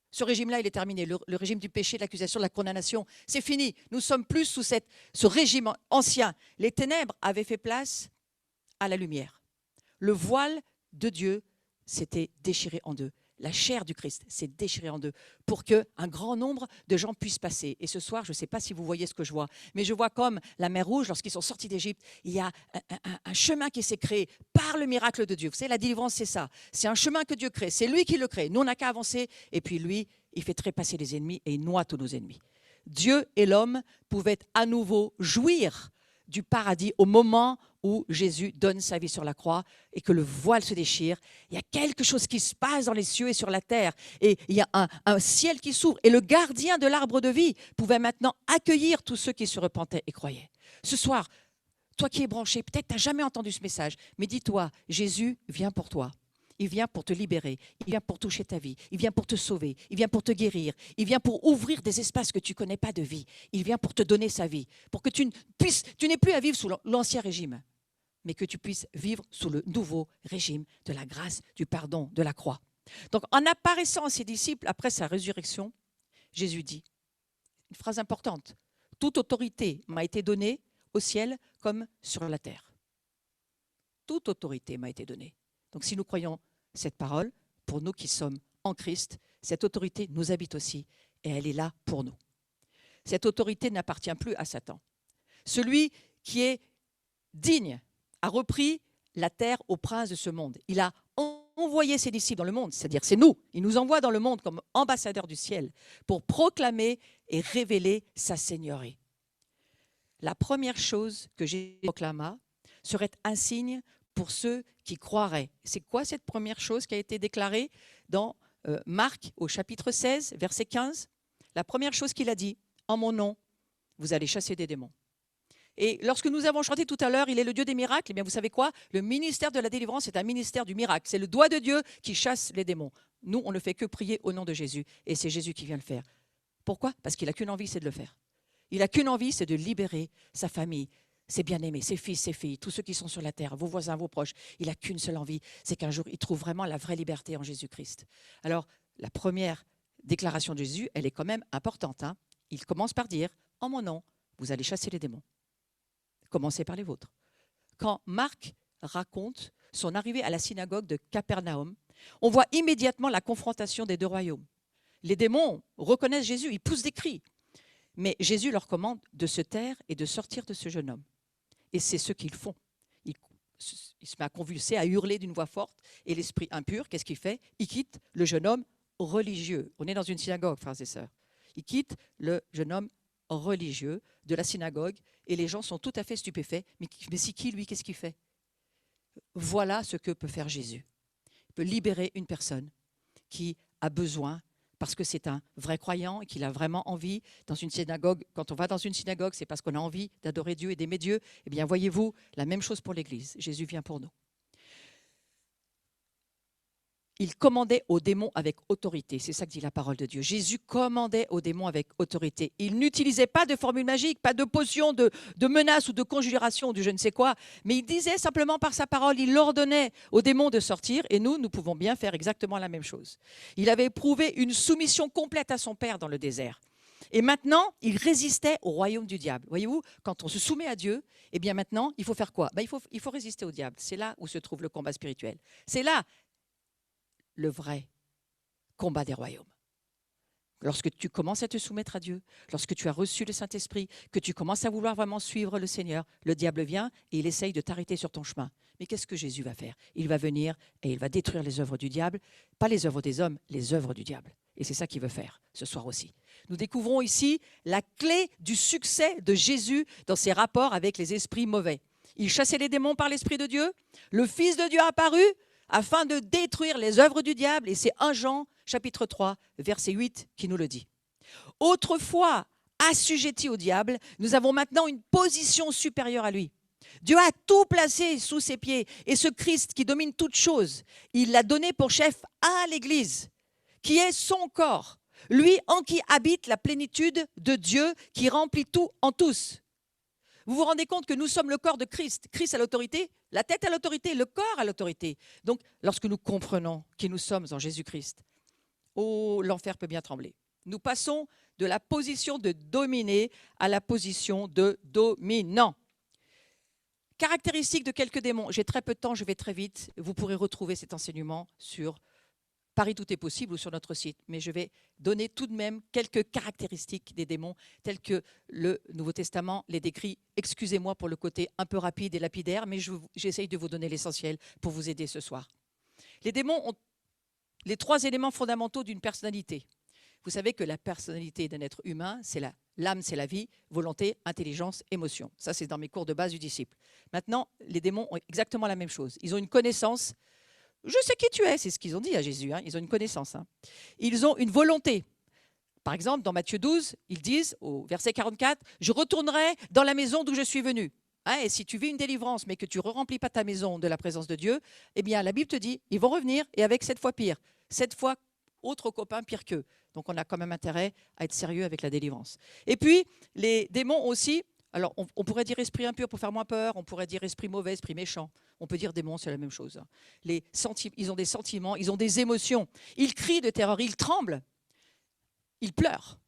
Ce régime-là, il est terminé. Le régime du péché, de l'accusation, de la condamnation, c'est fini. Nous sommes plus sous ce régime ancien. Les ténèbres avaient fait place à la lumière. Le voile de Dieu s'était déchiré en deux. La chair du Christ s'est déchirée en deux pour qu'un grand nombre de gens puissent passer. Et ce soir, je ne sais pas si vous voyez ce que je vois, mais je vois comme la mer Rouge, lorsqu'ils sont sortis d'Égypte, il y a un chemin qui s'est créé par le miracle de Dieu. Vous savez, la délivrance, c'est ça. C'est un chemin que Dieu crée. C'est lui qui le crée. Nous, on n'a qu'à avancer. Et puis lui, il fait trépasser les ennemis et il noie tous nos ennemis. Dieu et l'homme pouvaient à nouveau jouir du paradis au moment où Jésus donne sa vie sur la croix et que le voile se déchire. Il y a quelque chose qui se passe dans les cieux et sur la terre. Et il y a un ciel qui s'ouvre. Et le gardien de l'arbre de vie pouvait maintenant accueillir tous ceux qui se repentaient et croyaient. Ce soir, toi qui es branché, peut-être tu n'as jamais entendu ce message, mais dis-toi, Jésus vient pour toi. Il vient pour te libérer, il vient pour toucher ta vie, il vient pour te sauver, il vient pour te guérir, il vient pour ouvrir des espaces que tu ne connais pas de vie. Il vient pour te donner sa vie, pour que tu n'aies plus à vivre sous l'ancien régime, mais que tu puisses vivre sous le nouveau régime de la grâce, du pardon, de la croix. Donc, en apparaissant à ses disciples après sa résurrection, Jésus dit une phrase importante: « Toute autorité m'a été donnée au ciel comme sur la terre. » Toute autorité m'a été donnée. Donc, si nous croyons cette parole, pour nous qui sommes en Christ, cette autorité nous habite aussi et elle est là pour nous. Cette autorité n'appartient plus à Satan. Celui qui est digne a repris la terre au prince de ce monde. Il a envoyé ses disciples dans le monde, c'est-à-dire c'est nous. Il nous envoie dans le monde comme ambassadeurs du ciel pour proclamer et révéler sa seigneurie. La première chose que Jésus proclama serait un signe pour ceux qui croiraient. C'est quoi cette première chose qui a été déclarée dans Marc au chapitre 16, verset 15? La première chose qu'il a dit: en mon nom, vous allez chasser des démons. Et lorsque nous avons chanté tout à l'heure, il est le Dieu des miracles, eh bien vous savez quoi? Le ministère de la délivrance est un ministère du miracle. C'est le doigt de Dieu qui chasse les démons. Nous, on ne fait que prier au nom de Jésus. Et c'est Jésus qui vient le faire. Pourquoi? Parce qu'il n'a qu'une envie, c'est de le faire. Il n'a qu'une envie, c'est de libérer sa famille, ses bien-aimés, ses fils, ses filles, tous ceux qui sont sur la terre, vos voisins, vos proches. Il n'a qu'une seule envie, c'est qu'un jour, il trouve vraiment la vraie liberté en Jésus-Christ. Alors, la première déclaration de Jésus, elle est quand même importante. Il commence par dire: en mon nom, vous allez chasser les démons. Commencez par les vôtres. Quand Marc raconte son arrivée à la synagogue de Capernaum, on voit immédiatement la confrontation des deux royaumes. Les démons reconnaissent Jésus, ils poussent des cris. Mais Jésus leur commande de se taire et de sortir de ce jeune homme. Et c'est ce qu'ils font. Il se met à convulser, à hurler d'une voix forte. Et l'esprit impur, qu'est-ce qu'il fait? Il quitte le jeune homme religieux. On est dans une synagogue, frères et sœurs. Il quitte le jeune homme religieux de la synagogue. Et les gens sont tout à fait stupéfaits. Mais c'est qui, lui? Qu'est-ce qu'il fait? Voilà ce que peut faire Jésus. Il peut libérer une personne qui a besoin, parce que c'est un vrai croyant et qu'il a vraiment envie dans une synagogue. Quand on va dans une synagogue, c'est parce qu'on a envie d'adorer Dieu et d'aimer Dieu. Eh bien, voyez-vous, la même chose pour l'Église. Jésus vient pour nous. Il commandait aux démons avec autorité. C'est ça que dit la parole de Dieu. Jésus commandait aux démons avec autorité. Il n'utilisait pas de formule magique, pas de potion, de menace ou de conjuration ou de je ne sais quoi. Mais il disait simplement par sa parole, il ordonnait aux démons de sortir. Et nous pouvons bien faire exactement la même chose. Il avait éprouvé une soumission complète à son Père dans le désert. Et maintenant, il résistait au royaume du diable. Voyez-vous, quand on se soumet à Dieu, eh bien maintenant, il faut faire quoi? Il faut résister au diable. C'est là où se trouve le combat spirituel. C'est là le vrai combat des royaumes. Lorsque tu commences à te soumettre à Dieu, lorsque tu as reçu le Saint-Esprit, que tu commences à vouloir vraiment suivre le Seigneur, le diable vient et il essaye de t'arrêter sur ton chemin. Mais qu'est-ce que Jésus va faire? Il va venir et il va détruire les œuvres du diable, pas les œuvres des hommes, les œuvres du diable. Et c'est ça qu'il veut faire ce soir aussi. Nous découvrons ici la clé du succès de Jésus dans ses rapports avec les esprits mauvais. Il chassait les démons par l'Esprit de Dieu. Le Fils de Dieu a apparu afin de détruire les œuvres du diable. Et c'est 1 Jean, chapitre 3, verset 8, qui nous le dit. Autrefois assujettis au diable, nous avons maintenant une position supérieure à lui. Dieu a tout placé sous ses pieds. Et ce Christ qui domine toutes choses, il l'a donné pour chef à l'Église, qui est son corps. Lui en qui habite la plénitude de Dieu, qui remplit tout en tous. Vous vous rendez compte que nous sommes le corps de Christ. Christ a l'autorité, la tête a l'autorité, le corps a l'autorité. Donc, lorsque nous comprenons qui nous sommes en Jésus-Christ, oh, l'enfer peut bien trembler. Nous passons de la position de dominer à la position de dominant. Caractéristiques de quelques démons. J'ai très peu de temps, je vais très vite. Vous pourrez retrouver cet enseignement sur Paris Tout est possible ou sur notre site. Mais je vais donner tout de même quelques caractéristiques des démons telles que le Nouveau Testament les décrit. Excusez-moi pour le côté un peu rapide et lapidaire, mais j'essaye de vous donner l'essentiel pour vous aider ce soir. Les démons ont les 3 éléments fondamentaux d'une personnalité. Vous savez que la personnalité d'un être humain, c'est l'âme, c'est la vie, volonté, intelligence, émotion. Ça, c'est dans mes cours de base du disciple. Maintenant, les démons ont exactement la même chose. Ils ont une connaissance. Je sais qui tu es, c'est ce qu'ils ont dit à Jésus. Ils ont une connaissance. Ils ont une volonté. Par exemple, dans Matthieu 12, ils disent, au verset 44, « Je retournerai dans la maison d'où je suis venu. » Et si tu vis une délivrance, mais que tu ne remplis pas ta maison de la présence de Dieu, eh bien, la Bible te dit, ils vont revenir, et avec 7 fois pire. 7 fois autre copain pire qu'eux. Donc, on a quand même intérêt à être sérieux avec la délivrance. Et puis, les démons aussi, alors on pourrait dire esprit impur pour faire moins peur, on pourrait dire esprit mauvais, esprit méchant. On peut dire démon, c'est la même chose. Ils ont des sentiments, ils ont des émotions. Ils crient de terreur, ils tremblent, ils pleurent.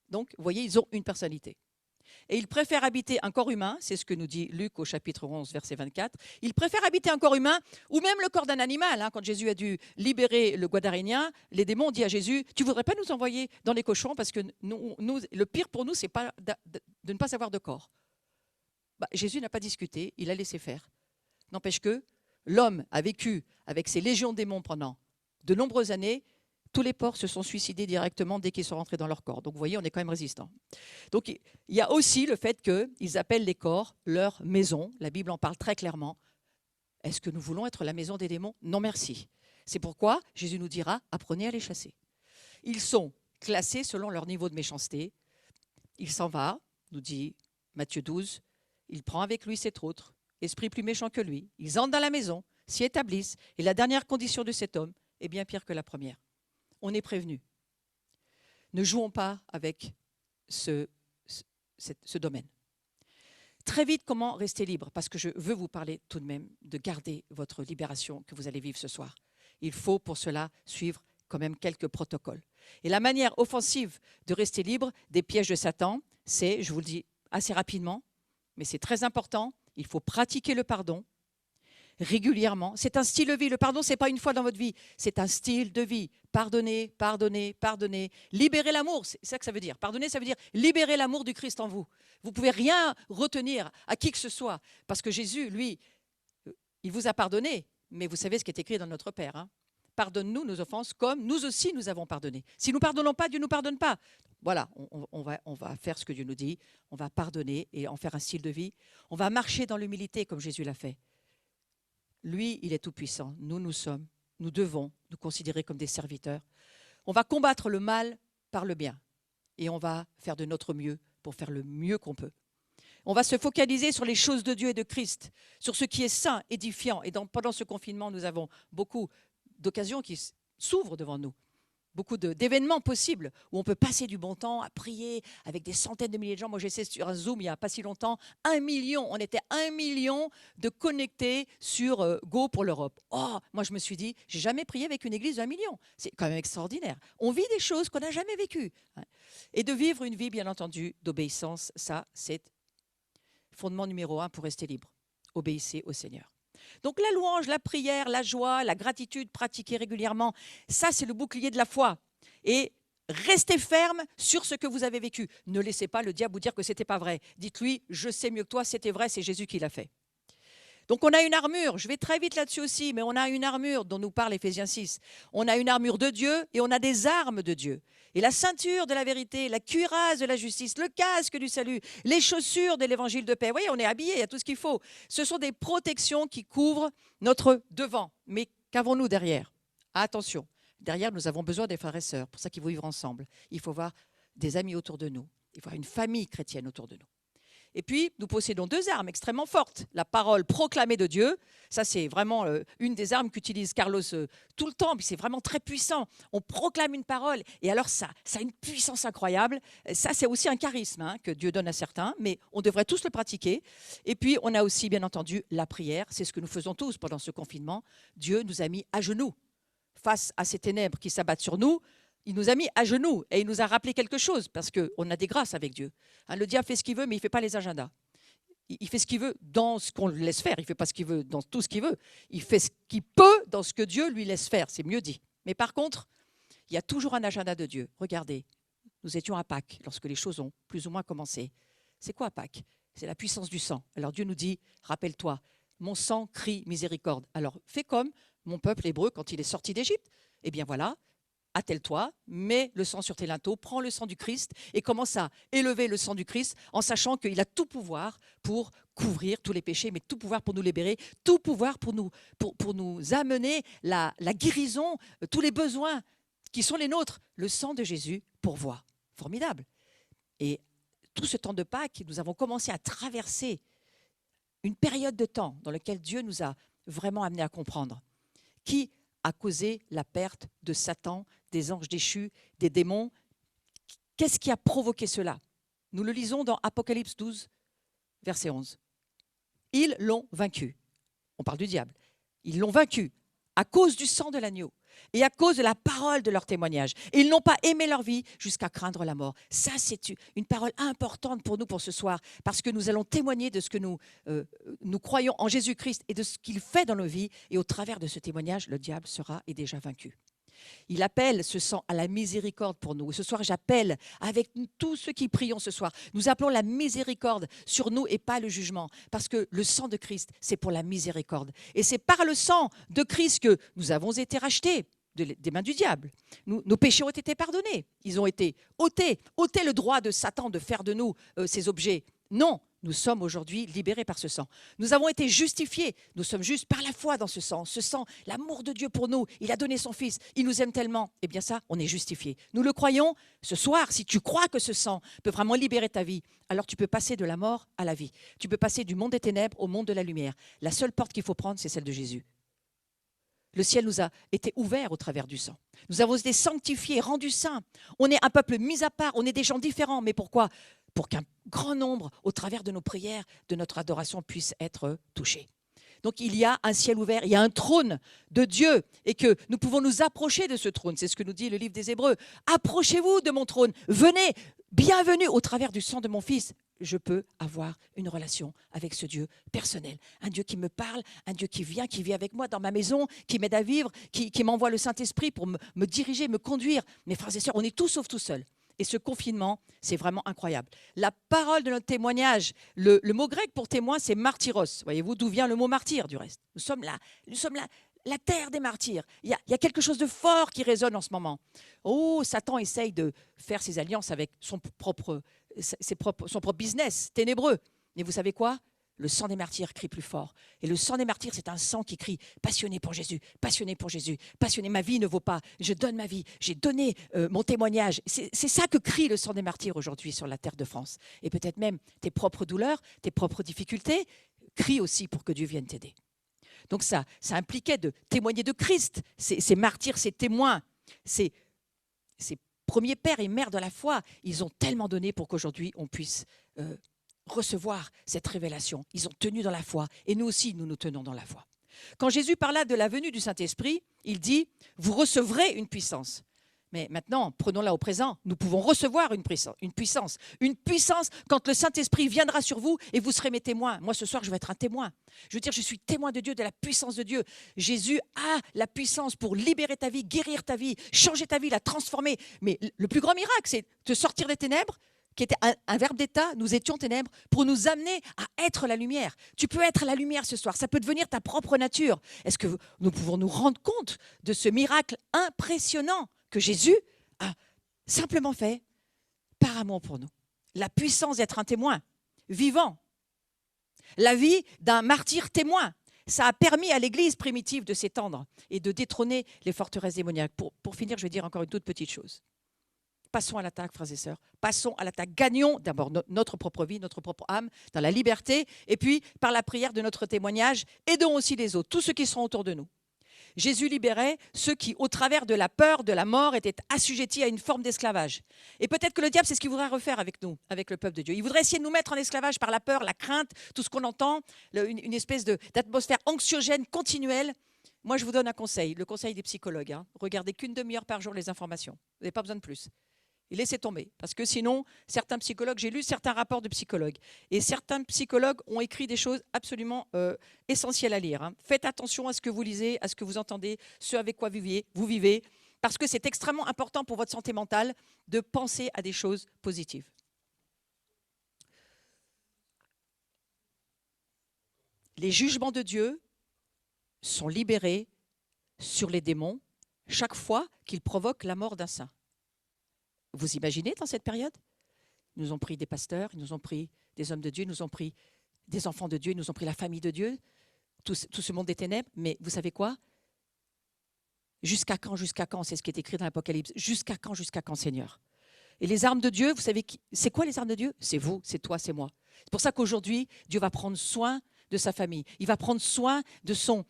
Donc, vous voyez, ils ont une personnalité. Et ils préfèrent habiter un corps humain, c'est ce que nous dit Luc au chapitre 11, verset 24. Ils préfèrent habiter un corps humain ou même le corps d'un animal. Quand Jésus a dû libérer le guadarénien, les démons ont dit à Jésus, tu ne voudrais pas nous envoyer dans les cochons parce que le pire pour nous, c'est pas de ne pas avoir de corps. Jésus n'a pas discuté, il a laissé faire. N'empêche que l'homme a vécu avec ces légions de démons pendant de nombreuses années. Tous les porcs se sont suicidés directement dès qu'ils sont rentrés dans leur corps. Donc, vous voyez, on est quand même résistant. Donc, il y a aussi le fait qu'ils appellent les corps leur maison. La Bible en parle très clairement. Est-ce que nous voulons être la maison des démons? Non, merci. C'est pourquoi Jésus nous dira, apprenez à les chasser. Ils sont classés selon leur niveau de méchanceté. Il s'en va, nous dit Matthieu 12. Il prend avec lui 7 autres, esprits plus méchants que lui. Ils entrent dans la maison, s'y établissent. Et la dernière condition de cet homme est bien pire que la première. On est prévenu. Ne jouons pas avec ce domaine. Très vite, comment rester libre? Parce que je veux vous parler tout de même de garder votre libération que vous allez vivre ce soir. Il faut pour cela suivre quand même quelques protocoles. Et la manière offensive de rester libre des pièges de Satan, c'est, je vous le dis assez rapidement, mais c'est très important, il faut pratiquer le pardon régulièrement. C'est un style de vie. Le pardon, ce n'est pas une fois dans votre vie, c'est un style de vie. Pardonnez, pardonnez, pardonnez. Libérez l'amour, c'est ça que ça veut dire. Pardonner, ça veut dire libérer l'amour du Christ en vous. Vous ne pouvez rien retenir à qui que ce soit, parce que Jésus, lui, il vous a pardonné, mais vous savez ce qui est écrit dans notre Père. Pardonne-nous nos offenses comme nous aussi nous avons pardonné. Si nous ne pardonnons pas, Dieu ne nous pardonne pas. Voilà, on va faire ce que Dieu nous dit, on va pardonner et en faire un style de vie. On va marcher dans l'humilité comme Jésus l'a fait. Lui, il est tout-puissant. Nous devons nous considérer comme des serviteurs. On va combattre le mal par le bien. Et on va faire de notre mieux pour faire le mieux qu'on peut. On va se focaliser sur les choses de Dieu et de Christ, sur ce qui est saint, édifiant. Et pendant ce confinement, nous avons beaucoup d'occasions qui s'ouvrent devant nous. Beaucoup d'événements possibles où on peut passer du bon temps à prier avec des centaines de milliers de gens. Moi, j'essaie sur un Zoom il n'y a pas si longtemps, 1 million. On était 1 million de connectés sur Go pour l'Europe. Oh, moi, je me suis dit, j'ai jamais prié avec une église de 1 million. C'est quand même extraordinaire. On vit des choses qu'on n'a jamais vécues. Et de vivre une vie, bien entendu, d'obéissance, ça, c'est fondement numéro 1 pour rester libre. Obéissez au Seigneur. Donc la louange, la prière, la joie, la gratitude pratiquée régulièrement, ça c'est le bouclier de la foi. Et restez ferme sur ce que vous avez vécu. Ne laissez pas le diable vous dire que ce n'était pas vrai. Dites-lui, je sais mieux que toi, c'était vrai, c'est Jésus qui l'a fait. Donc on a une armure, je vais très vite là-dessus aussi, mais on a une armure dont nous parle Éphésiens 6. On a une armure de Dieu et on a des armes de Dieu. Et la ceinture de la vérité, la cuirasse de la justice, le casque du salut, les chaussures de l'évangile de paix. Vous voyez, on est habillé, il y a tout ce qu'il faut. Ce sont des protections qui couvrent notre devant. Mais qu'avons-nous derrière? Attention, derrière, nous avons besoin des frères et sœurs. Pour ça qu'il faut vivre ensemble. Il faut voir des amis autour de nous. Il faut avoir une famille chrétienne autour de nous. Et puis, nous possédons 2 armes extrêmement fortes. La parole proclamée de Dieu, ça c'est vraiment une des armes qu'utilise Carlos tout le temps, puis c'est vraiment très puissant. On proclame une parole, et alors ça a une puissance incroyable. Ça, c'est aussi un charisme hein, que Dieu donne à certains, mais on devrait tous le pratiquer. Et puis, on a aussi, bien entendu, la prière. C'est ce que nous faisons tous pendant ce confinement. Dieu nous a mis à genoux face à ces ténèbres qui s'abattent sur nous. Il nous a mis à genoux et il nous a rappelé quelque chose parce qu'on a des grâces avec Dieu. Hein, le diable fait ce qu'il veut, mais il ne fait pas les agendas. Il fait ce qu'il veut dans ce qu'on le laisse faire. Il ne fait pas ce qu'il veut dans tout ce qu'il veut. Il fait ce qu'il peut dans ce que Dieu lui laisse faire. C'est mieux dit. Mais par contre, il y a toujours un agenda de Dieu. Regardez, nous étions à Pâques lorsque les choses ont plus ou moins commencé. C'est quoi Pâques? C'est la puissance du sang. Alors Dieu nous dit, rappelle-toi, mon sang crie miséricorde. Alors fais comme mon peuple hébreu quand il est sorti d'Égypte. Eh bien voilà, attelle-toi, mets le sang sur tes linteaux, prends le sang du Christ et commence à élever le sang du Christ en sachant qu'il a tout pouvoir pour couvrir tous les péchés, mais tout pouvoir pour nous libérer, tout pouvoir pour nous amener la guérison, tous les besoins qui sont les nôtres. Le sang de Jésus pourvoit. Formidable. Et tout ce temps de Pâques, nous avons commencé à traverser une période de temps dans laquelle Dieu nous a vraiment amenés à comprendre qui a causé la perte de Satan, des anges déchus, des démons. Qu'est-ce qui a provoqué cela? Nous le lisons dans Apocalypse 12, verset 11. Ils l'ont vaincu. On parle du diable. Ils l'ont vaincu à cause du sang de l'agneau et à cause de la parole de leur témoignage. Et ils n'ont pas aimé leur vie jusqu'à craindre la mort. Ça, c'est une parole importante pour nous pour ce soir, parce que nous allons témoigner de ce que nous croyons en Jésus-Christ et de ce qu'il fait dans nos vies. Et au travers de ce témoignage, le diable sera et déjà vaincu. Il appelle ce sang à la miséricorde pour nous. Et ce soir, j'appelle avec tous ceux qui prions ce soir. Nous appelons la miséricorde sur nous et pas le jugement. Parce que le sang de Christ, c'est pour la miséricorde. Et c'est par le sang de Christ que nous avons été rachetés des mains du diable. Nos péchés ont été pardonnés. Ils ont été ôtés. Ôtés le droit de Satan de faire de nous ces objets. Non. Nous sommes aujourd'hui libérés par ce sang. Nous avons été justifiés. Nous sommes justes par la foi dans ce sang. Ce sang, l'amour de Dieu pour nous, il a donné son Fils. Il nous aime tellement. Eh bien ça, on est justifiés. Nous le croyons. Ce soir, si tu crois que ce sang peut vraiment libérer ta vie, alors tu peux passer de la mort à la vie. Tu peux passer du monde des ténèbres au monde de la lumière. La seule porte qu'il faut prendre, c'est celle de Jésus. Le ciel nous a été ouvert au travers du sang. Nous avons été sanctifiés, rendus saints. On est un peuple mis à part. On est des gens différents. Mais pourquoi ? Pour qu'un grand nombre, au travers de nos prières, de notre adoration, puisse être touché. Donc il y a un ciel ouvert, il y a un trône de Dieu et que nous pouvons nous approcher de ce trône. C'est ce que nous dit le livre des Hébreux. Approchez-vous de mon trône, venez, bienvenue au travers du sang de mon Fils. Je peux avoir une relation avec ce Dieu personnel. Un Dieu qui me parle, un Dieu qui vit avec moi dans ma maison, qui m'aide à vivre, qui m'envoie le Saint-Esprit pour me diriger, me conduire. Mes frères et sœurs, on est tous sauf tout seuls. Et ce confinement, c'est vraiment incroyable. La parole de notre témoignage, le mot grec pour témoin, c'est martyros. Voyez-vous d'où vient le mot martyr du reste? Nous sommes là, la terre des martyrs. Il y a quelque chose de fort qui résonne en ce moment. Oh, Satan essaye de faire ses alliances avec son propre business ténébreux. Mais vous savez quoi? Le sang des martyrs crie plus fort. Et le sang des martyrs, c'est un sang qui crie passionné pour Jésus, passionné pour Jésus, passionné. Ma vie ne vaut pas. Je donne ma vie. J'ai donné mon témoignage. C'est ça que crie le sang des martyrs aujourd'hui sur la terre de France. Et peut-être même tes propres douleurs, tes propres difficultés crient aussi pour que Dieu vienne t'aider. Donc ça impliquait de témoigner de Christ. Ces martyrs, ces témoins, ces premiers pères et mères de la foi, ils ont tellement donné pour qu'aujourd'hui on puisse recevoir cette révélation. Ils ont tenu dans la foi et nous aussi, nous nous tenons dans la foi. Quand Jésus parla de la venue du Saint-Esprit, il dit « Vous recevrez une puissance ». Mais maintenant, prenons-la au présent, nous pouvons recevoir une puissance quand le Saint-Esprit viendra sur vous et vous serez mes témoins. Moi, ce soir, je vais être un témoin. Je veux dire, je suis témoin de Dieu, de la puissance de Dieu. Jésus a la puissance pour libérer ta vie, guérir ta vie, changer ta vie, la transformer. Mais le plus grand miracle, c'est de sortir des ténèbres, qui était un verbe d'état, nous étions ténèbres, pour nous amener à être la lumière. Tu peux être la lumière ce soir, ça peut devenir ta propre nature. Est-ce que nous pouvons nous rendre compte de ce miracle impressionnant que Jésus a simplement fait par amour pour nous? La puissance d'être un témoin vivant. La vie d'un martyr témoin. Ça a permis à l'Église primitive de s'étendre et de détrôner les forteresses démoniaques. Pour finir, je vais dire encore une toute petite chose. Passons à l'attaque, frères et sœurs. Passons à l'attaque. Gagnons d'abord notre propre vie, notre propre âme, dans la liberté. Et puis, par la prière de notre témoignage, aidons aussi les autres, tous ceux qui seront autour de nous. Jésus libérait ceux qui, au travers de la peur, de la mort, étaient assujettis à une forme d'esclavage. Et peut-être que le diable, c'est ce qu'il voudrait refaire avec nous, avec le peuple de Dieu. Il voudrait essayer de nous mettre en esclavage par la peur, la crainte, tout ce qu'on entend, une espèce d'atmosphère anxiogène continuelle. Moi, je vous donne un conseil, le conseil des psychologues. Regardez qu'une demi-heure par jour les informations. Vous n'avez pas besoin de plus. Et laissez tomber. Parce que sinon, certains psychologues, j'ai lu certains rapports de psychologues, et certains psychologues ont écrit des choses absolument essentielles à lire. Faites attention à ce que vous lisez, à ce que vous entendez, ce avec quoi vous vivez, parce que c'est extrêmement important pour votre santé mentale de penser à des choses positives. Les jugements de Dieu sont libérés sur les démons chaque fois qu'ils provoquent la mort d'un saint. Vous imaginez dans cette période? Ils nous ont pris des pasteurs, ils nous ont pris des hommes de Dieu, ils nous ont pris des enfants de Dieu, ils nous ont pris la famille de Dieu, tout ce monde des ténèbres. Mais vous savez quoi? Jusqu'à quand, c'est ce qui est écrit dans l'Apocalypse. Jusqu'à quand, Seigneur? Et les armes de Dieu, vous savez, c'est quoi les armes de Dieu? C'est vous, c'est toi, c'est moi. C'est pour ça qu'aujourd'hui, Dieu va prendre soin de sa famille. Il va prendre soin de son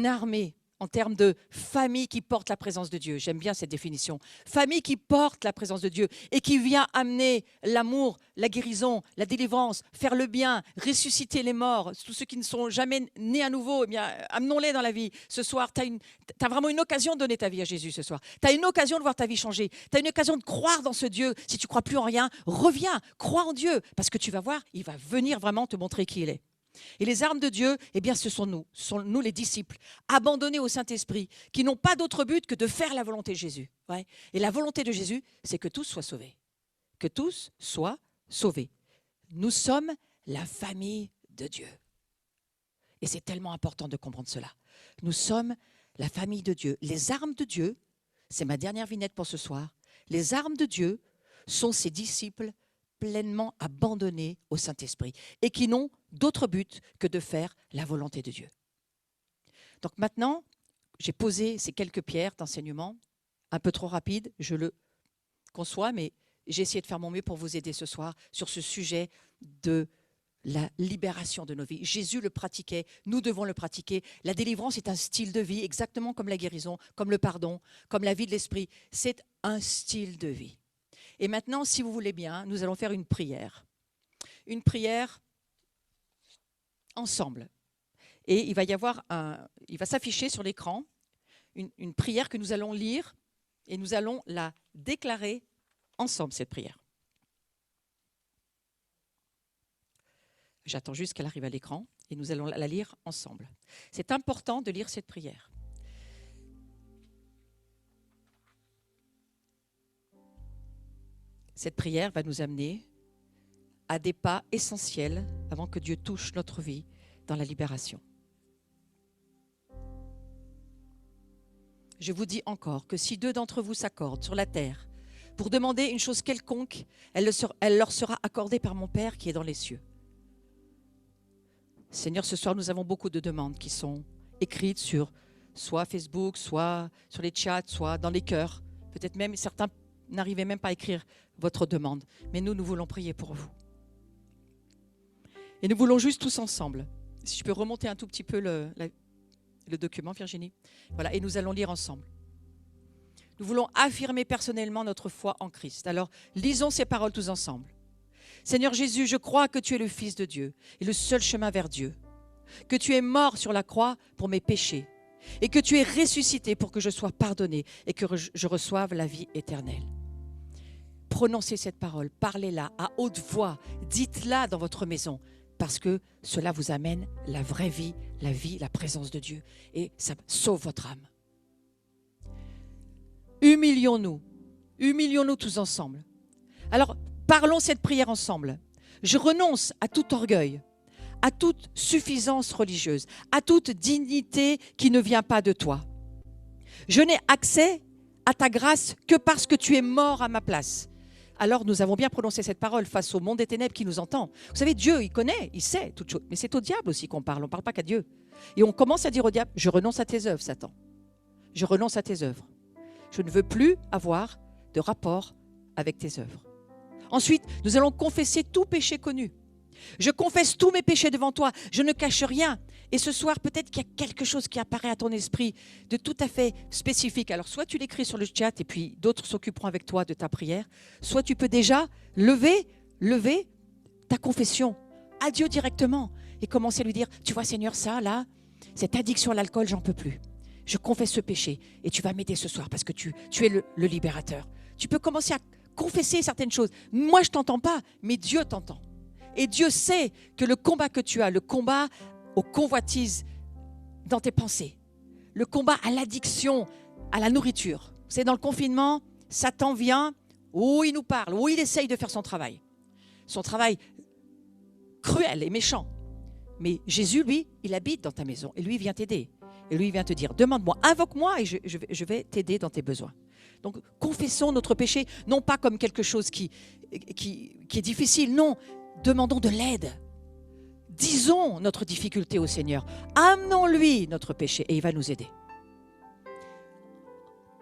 armée, en termes de famille qui porte la présence de Dieu. J'aime bien cette définition. Famille qui porte la présence de Dieu et qui vient amener l'amour, la guérison, la délivrance, faire le bien, ressusciter les morts. Tous ceux qui ne sont jamais nés à nouveau, eh bien, amenons-les dans la vie. Ce soir, tu as vraiment une occasion de donner ta vie à Jésus ce soir. Tu as une occasion de voir ta vie changer. Tu as une occasion de croire dans ce Dieu. Si tu ne crois plus en rien, reviens, crois en Dieu. Parce que tu vas voir, il va venir vraiment te montrer qui il est. Et les armes de Dieu, eh bien, ce sont nous les disciples, abandonnés au Saint-Esprit, qui n'ont pas d'autre but que de faire la volonté de Jésus. Ouais. Et la volonté de Jésus, c'est que tous soient sauvés. Que tous soient sauvés. Nous sommes la famille de Dieu. Et c'est tellement important de comprendre cela. Nous sommes la famille de Dieu. Les armes de Dieu, c'est ma dernière vignette pour ce soir, les armes de Dieu sont ses disciples pleinement abandonnés au Saint-Esprit et qui n'ont d'autre but que de faire la volonté de Dieu. Donc maintenant, j'ai posé ces quelques pierres d'enseignement, un peu trop rapide, je le conçois, mais j'ai essayé de faire mon mieux pour vous aider ce soir sur ce sujet de la libération de nos vies. Jésus le pratiquait, nous devons le pratiquer. La délivrance est un style de vie, exactement comme la guérison, comme le pardon, comme la vie de l'esprit. C'est un style de vie. Et maintenant, si vous voulez bien, nous allons faire une prière. Une prière ensemble. Et il va s'afficher sur l'écran une prière que nous allons lire et nous allons la déclarer ensemble, cette prière. J'attends juste qu'elle arrive à l'écran et nous allons la lire ensemble. C'est important de lire cette prière. Cette prière va nous amener à des pas essentiels avant que Dieu touche notre vie dans la libération. Je vous dis encore que si deux d'entre vous s'accordent sur la terre pour demander une chose quelconque, elle leur sera accordée par mon Père qui est dans les cieux. Seigneur, ce soir, nous avons beaucoup de demandes qui sont écrites sur soit Facebook, soit sur les chats, soit dans les cœurs. Peut-être même certains n'arrivez même pas à écrire votre demande. Mais nous voulons prier pour vous. Et nous voulons juste tous ensemble. Si je peux remonter un tout petit peu le document, Virginie. Voilà, et nous allons lire ensemble. Nous voulons affirmer personnellement notre foi en Christ. Alors, lisons ces paroles tous ensemble. Seigneur Jésus, je crois que tu es le Fils de Dieu et le seul chemin vers Dieu. Que tu es mort sur la croix pour mes péchés et que tu es ressuscité pour que je sois pardonné et que je reçoive la vie éternelle. Prononcez cette parole, parlez-la à haute voix, dites-la dans votre maison, parce que cela vous amène la vraie vie, la présence de Dieu, et ça sauve votre âme. Humilions-nous tous ensemble. Alors, parlons cette prière ensemble. Je renonce à tout orgueil, à toute suffisance religieuse, à toute dignité qui ne vient pas de toi. Je n'ai accès à ta grâce que parce que tu es mort à ma place. Alors nous avons bien prononcé cette parole face au monde des ténèbres qui nous entend. Vous savez, Dieu, il connaît, il sait toutes choses. Mais c'est au diable aussi qu'on parle, on ne parle pas qu'à Dieu. Et on commence à dire au diable, je renonce à tes œuvres, Satan. Je renonce à tes œuvres. Je ne veux plus avoir de rapport avec tes œuvres. Ensuite, nous allons confesser tout péché connu. Je confesse tous mes péchés devant toi, je ne cache rien. Et ce soir, peut-être qu'il y a quelque chose qui apparaît à ton esprit de tout à fait spécifique. Alors, soit tu l'écris sur le chat et puis d'autres s'occuperont avec toi de ta prière, soit tu peux déjà lever ta confession à Dieu directement et commencer à lui dire, tu vois Seigneur, ça là, cette addiction à l'alcool, j'en peux plus. Je confesse ce péché et tu vas m'aider ce soir parce que tu es le libérateur. Tu peux commencer à confesser certaines choses. Moi, je ne t'entends pas, mais Dieu t'entend. Et Dieu sait que le combat que tu as, le combat aux convoitises dans tes pensées, le combat à l'addiction, à la nourriture. C'est dans le confinement, Satan vient, il nous parle, il essaye de faire son travail. Son travail cruel et méchant. Mais Jésus, lui, il habite dans ta maison et lui, il vient t'aider. Et lui, il vient te dire, demande-moi, invoque-moi et je vais t'aider dans tes besoins. Donc, confessons notre péché, non pas comme quelque chose qui est difficile, non. Demandons de l'aide. Disons notre difficulté au Seigneur. Amenons-lui notre péché et il va nous aider.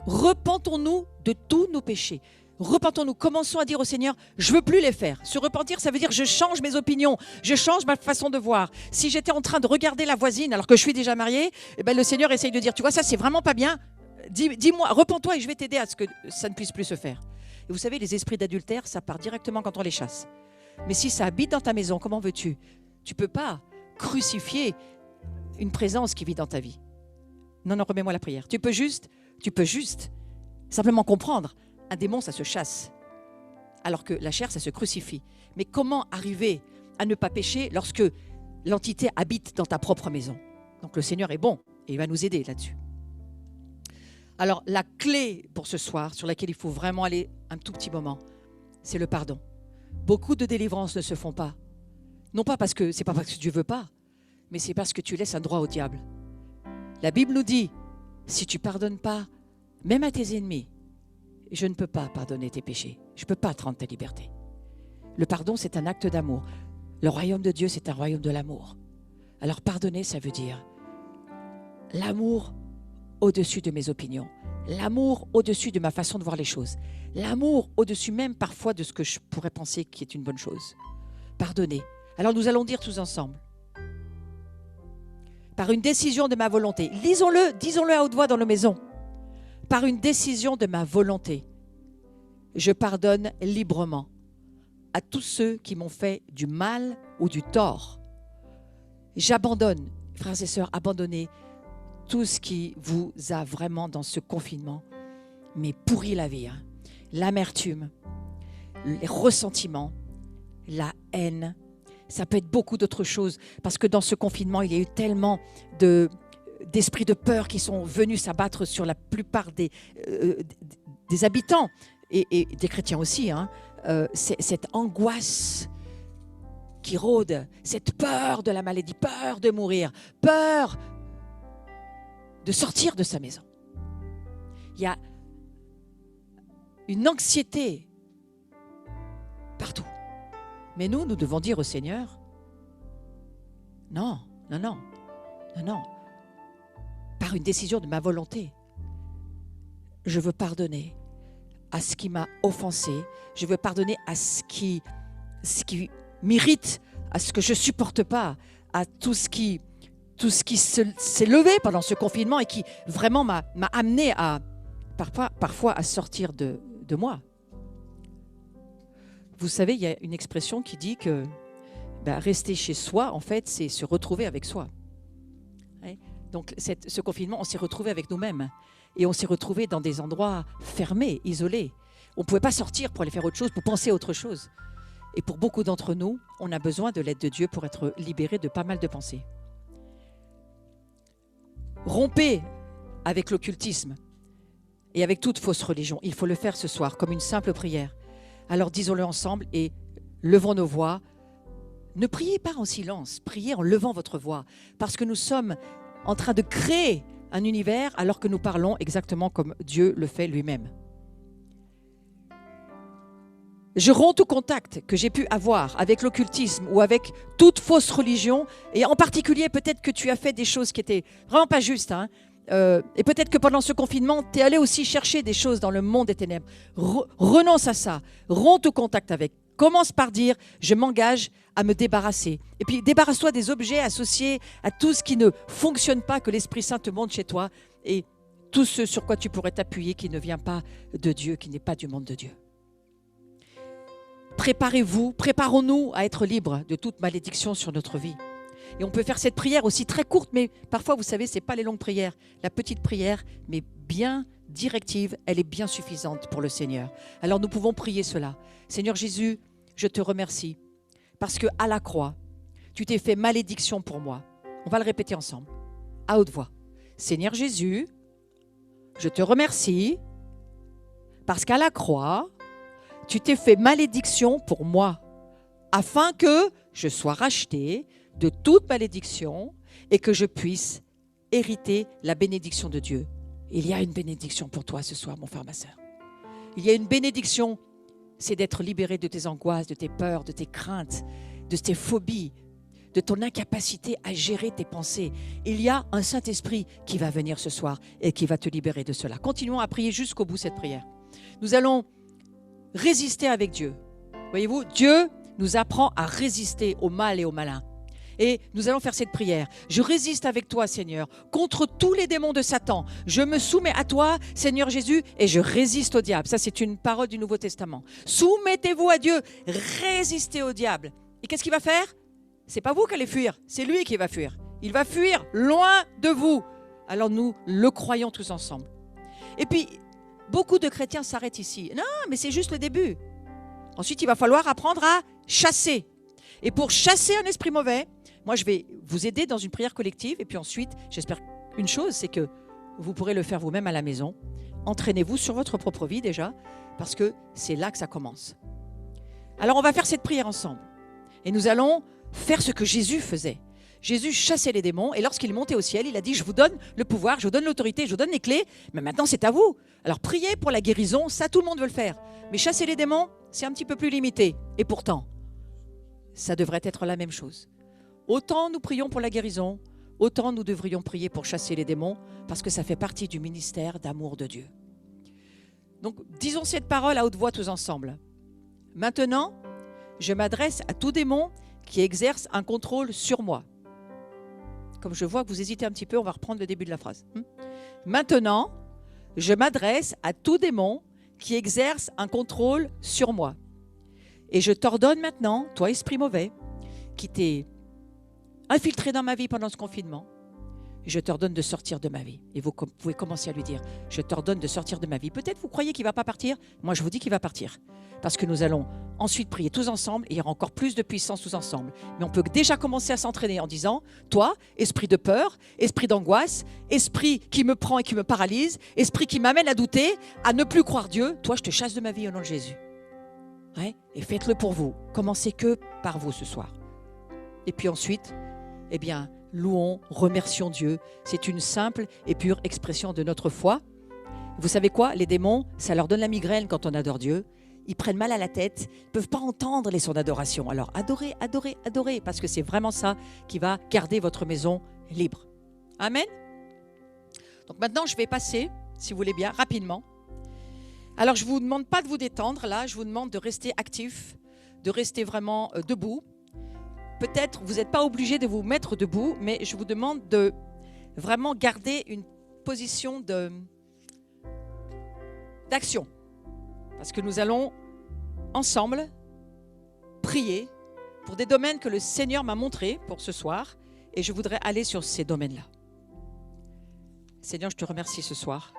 Repentons-nous de tous nos péchés. Repentons-nous. Commençons à dire au Seigneur, je ne veux plus les faire. Se repentir, ça veut dire je change mes opinions, je change ma façon de voir. Si j'étais en train de regarder la voisine alors que je suis déjà mariée, le Seigneur essaye de dire, tu vois, ça c'est vraiment pas bien. Dis-moi, repens-toi et je vais t'aider à ce que ça ne puisse plus se faire. Et vous savez, les esprits d'adultère, ça part directement quand on les chasse. Mais si ça habite dans ta maison, comment veux-tu? Tu ne peux pas crucifier une présence qui vit dans ta vie. Non, remets-moi la prière. Tu peux juste simplement comprendre. Un démon, ça se chasse. Alors que la chair, ça se crucifie. Mais comment arriver à ne pas pécher lorsque l'entité habite dans ta propre maison? Donc le Seigneur est bon et il va nous aider là-dessus. Alors la clé pour ce soir, sur laquelle il faut vraiment aller un tout petit moment, c'est le pardon. Beaucoup de délivrances ne se font pas. Non pas parce que Dieu veut pas, mais c'est parce que tu laisses un droit au diable. La Bible nous dit, si tu pardonnes pas, même à tes ennemis, je ne peux pas pardonner tes péchés. Je ne peux pas te rendre ta liberté. Le pardon, c'est un acte d'amour. Le royaume de Dieu, c'est un royaume de l'amour. Alors pardonner, ça veut dire l'amour au-dessus de mes opinions, l'amour au-dessus de ma façon de voir les choses, l'amour au-dessus même parfois de ce que je pourrais penser qui est une bonne chose. Pardonner. Alors nous allons dire tous ensemble. Par une décision de ma volonté, disons-le à haute voix dans nos maisons. Par une décision de ma volonté, je pardonne librement à tous ceux qui m'ont fait du mal ou du tort. J'abandonne, frères et sœurs, abandonnez tout ce qui vous a vraiment dans ce confinement, mais pourri la vie, hein. L'amertume, les ressentiments, la haine, ça peut être beaucoup d'autres choses, parce que dans ce confinement, il y a eu tellement d'esprits de peur qui sont venus s'abattre sur la plupart des habitants, et des chrétiens aussi, hein. Cette angoisse qui rôde, cette peur de la maladie, peur de mourir, peur de sortir de sa maison. Il y a une anxiété partout. Mais nous devons dire au Seigneur, non. Par une décision de ma volonté, je veux pardonner à ce qui m'a offensé, je veux pardonner à ce qui m'irrite, à ce que je ne supporte pas, à tout ce qui s'est levé pendant ce confinement et qui vraiment m'a amené à parfois à sortir de moi. Vous savez, il y a une expression qui dit que rester chez soi, en fait, c'est se retrouver avec soi. Donc, ce confinement, on s'est retrouvé avec nous-mêmes. Et on s'est retrouvé dans des endroits fermés, isolés. On ne pouvait pas sortir pour aller faire autre chose, pour penser à autre chose. Et pour beaucoup d'entre nous, on a besoin de l'aide de Dieu pour être libérés de pas mal de pensées. Rompez avec l'occultisme et avec toute fausse religion. Il faut le faire ce soir comme une simple prière. Alors disons-le ensemble et levons nos voix. Ne priez pas en silence, priez en levant votre voix, parce que nous sommes en train de créer un univers alors que nous parlons exactement comme Dieu le fait lui-même. Je romps tout contact que j'ai pu avoir avec l'occultisme ou avec toute fausse religion, et en particulier peut-être que tu as fait des choses qui étaient vraiment pas justes, hein, et peut-être que pendant ce confinement, tu es allé aussi chercher des choses dans le monde des ténèbres. Renonce à ça, romps tout contact avec. Commence par dire, je m'engage à me débarrasser. Et puis débarrasse-toi des objets associés à tout ce qui ne fonctionne pas, que l'Esprit Saint te montre chez toi, et tout ce sur quoi tu pourrais t'appuyer qui ne vient pas de Dieu, qui n'est pas du monde de Dieu. Préparons-nous à être libres de toute malédiction sur notre vie. Et on peut faire cette prière aussi très courte, mais parfois, vous savez, ce n'est pas les longues prières. La petite prière, mais bien directive, elle est bien suffisante pour le Seigneur. Alors nous pouvons prier cela. Seigneur Jésus, je te remercie parce qu'à la croix, tu t'es fait malédiction pour moi. On va le répéter ensemble, à haute voix. Seigneur Jésus, je te remercie parce qu'à la croix, tu t'es fait malédiction pour moi, afin que je sois racheté de toute malédiction et que je puisse hériter la bénédiction de Dieu. Il y a une bénédiction pour toi ce soir, mon frère, ma sœur. Il y a une bénédiction, c'est d'être libéré de tes angoisses, de tes peurs, de tes craintes, de tes phobies, de ton incapacité à gérer tes pensées. Il y a un Saint-Esprit qui va venir ce soir et qui va te libérer de cela. Continuons à prier jusqu'au bout cette prière. Nous allons résister avec Dieu. Voyez-vous, Dieu nous apprend à résister au mal et au malin. Et nous allons faire cette prière. Je résiste avec toi, Seigneur, contre tous les démons de Satan. Je me soumets à toi, Seigneur Jésus, et je résiste au diable. Ça, c'est une parole du Nouveau Testament. Soumettez-vous à Dieu, résistez au diable. Et qu'est-ce qu'il va faire? C'est pas vous qui allez fuir, c'est lui qui va fuir. Il va fuir loin de vous. Alors nous le croyons tous ensemble. Et puis, beaucoup de chrétiens s'arrêtent ici. Non, mais c'est juste le début. Ensuite, il va falloir apprendre à chasser. Et pour chasser un esprit mauvais, moi, je vais vous aider dans une prière collective. Et puis ensuite, j'espère une chose, c'est que vous pourrez le faire vous-même à la maison. Entraînez-vous sur votre propre vie déjà, parce que c'est là que ça commence. Alors, on va faire cette prière ensemble. Et nous allons faire ce que Jésus faisait. Jésus chassait les démons et lorsqu'il montait au ciel, il a dit « Je vous donne le pouvoir, je vous donne l'autorité, je vous donne les clés, mais maintenant c'est à vous. » Alors priez pour la guérison, ça tout le monde veut le faire. Mais chasser les démons, c'est un petit peu plus limité. Et pourtant, ça devrait être la même chose. Autant nous prions pour la guérison, autant nous devrions prier pour chasser les démons, parce que ça fait partie du ministère d'amour de Dieu. Donc, disons cette parole à haute voix tous ensemble. Maintenant, je m'adresse à tout démon qui exerce un contrôle sur moi. Comme je vois que vous hésitez un petit peu, on va reprendre le début de la phrase. Maintenant, je m'adresse à tout démon qui exerce un contrôle sur moi. Et je t'ordonne maintenant, toi esprit mauvais, qui t'es infiltré dans ma vie pendant ce confinement, je t'ordonne de sortir de ma vie. Et vous pouvez commencer à lui dire, je t'ordonne de sortir de ma vie. Peut-être vous croyez qu'il ne va pas partir. Moi, je vous dis qu'il va partir. Parce que nous allons ensuite prier tous ensemble et il y aura encore plus de puissance tous ensemble. Mais on peut déjà commencer à s'entraîner en disant, toi, esprit de peur, esprit d'angoisse, esprit qui me prend et qui me paralyse, esprit qui m'amène à douter, à ne plus croire Dieu, toi, je te chasse de ma vie au nom de Jésus. Ouais, et faites-le pour vous. Commencez que par vous ce soir. Et puis ensuite, eh bien, louons, remercions Dieu. C'est une simple et pure expression de notre foi. Vous savez quoi? Les démons, ça leur donne la migraine quand on adore Dieu. Ils prennent mal à la tête, ils ne peuvent pas entendre les sons d'adoration. Alors adorez, adorez, adorez, parce que c'est vraiment ça qui va garder votre maison libre. Amen. Donc maintenant, je vais passer, si vous voulez bien, rapidement. Alors, je ne vous demande pas de vous détendre, là, je vous demande de rester actif, de rester vraiment debout. Peut-être, vous n'êtes pas obligé de vous mettre debout, mais je vous demande de vraiment garder une position d'action. Parce que nous allons, ensemble, prier pour des domaines que le Seigneur m'a montrés pour ce soir, et je voudrais aller sur ces domaines-là. Seigneur, je te remercie ce soir,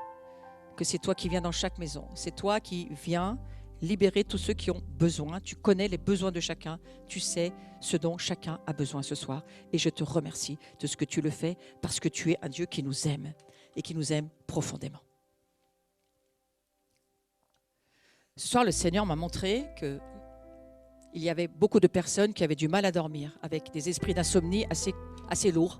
que c'est toi qui viens dans chaque maison, c'est toi qui viens libérer tous ceux qui ont besoin. Tu connais les besoins de chacun. Tu sais ce dont chacun a besoin ce soir. Et je te remercie de ce que tu le fais parce que tu es un Dieu qui nous aime et qui nous aime profondément. Ce soir, le Seigneur m'a montré qu'il y avait beaucoup de personnes qui avaient du mal à dormir avec des esprits d'insomnie assez lourds.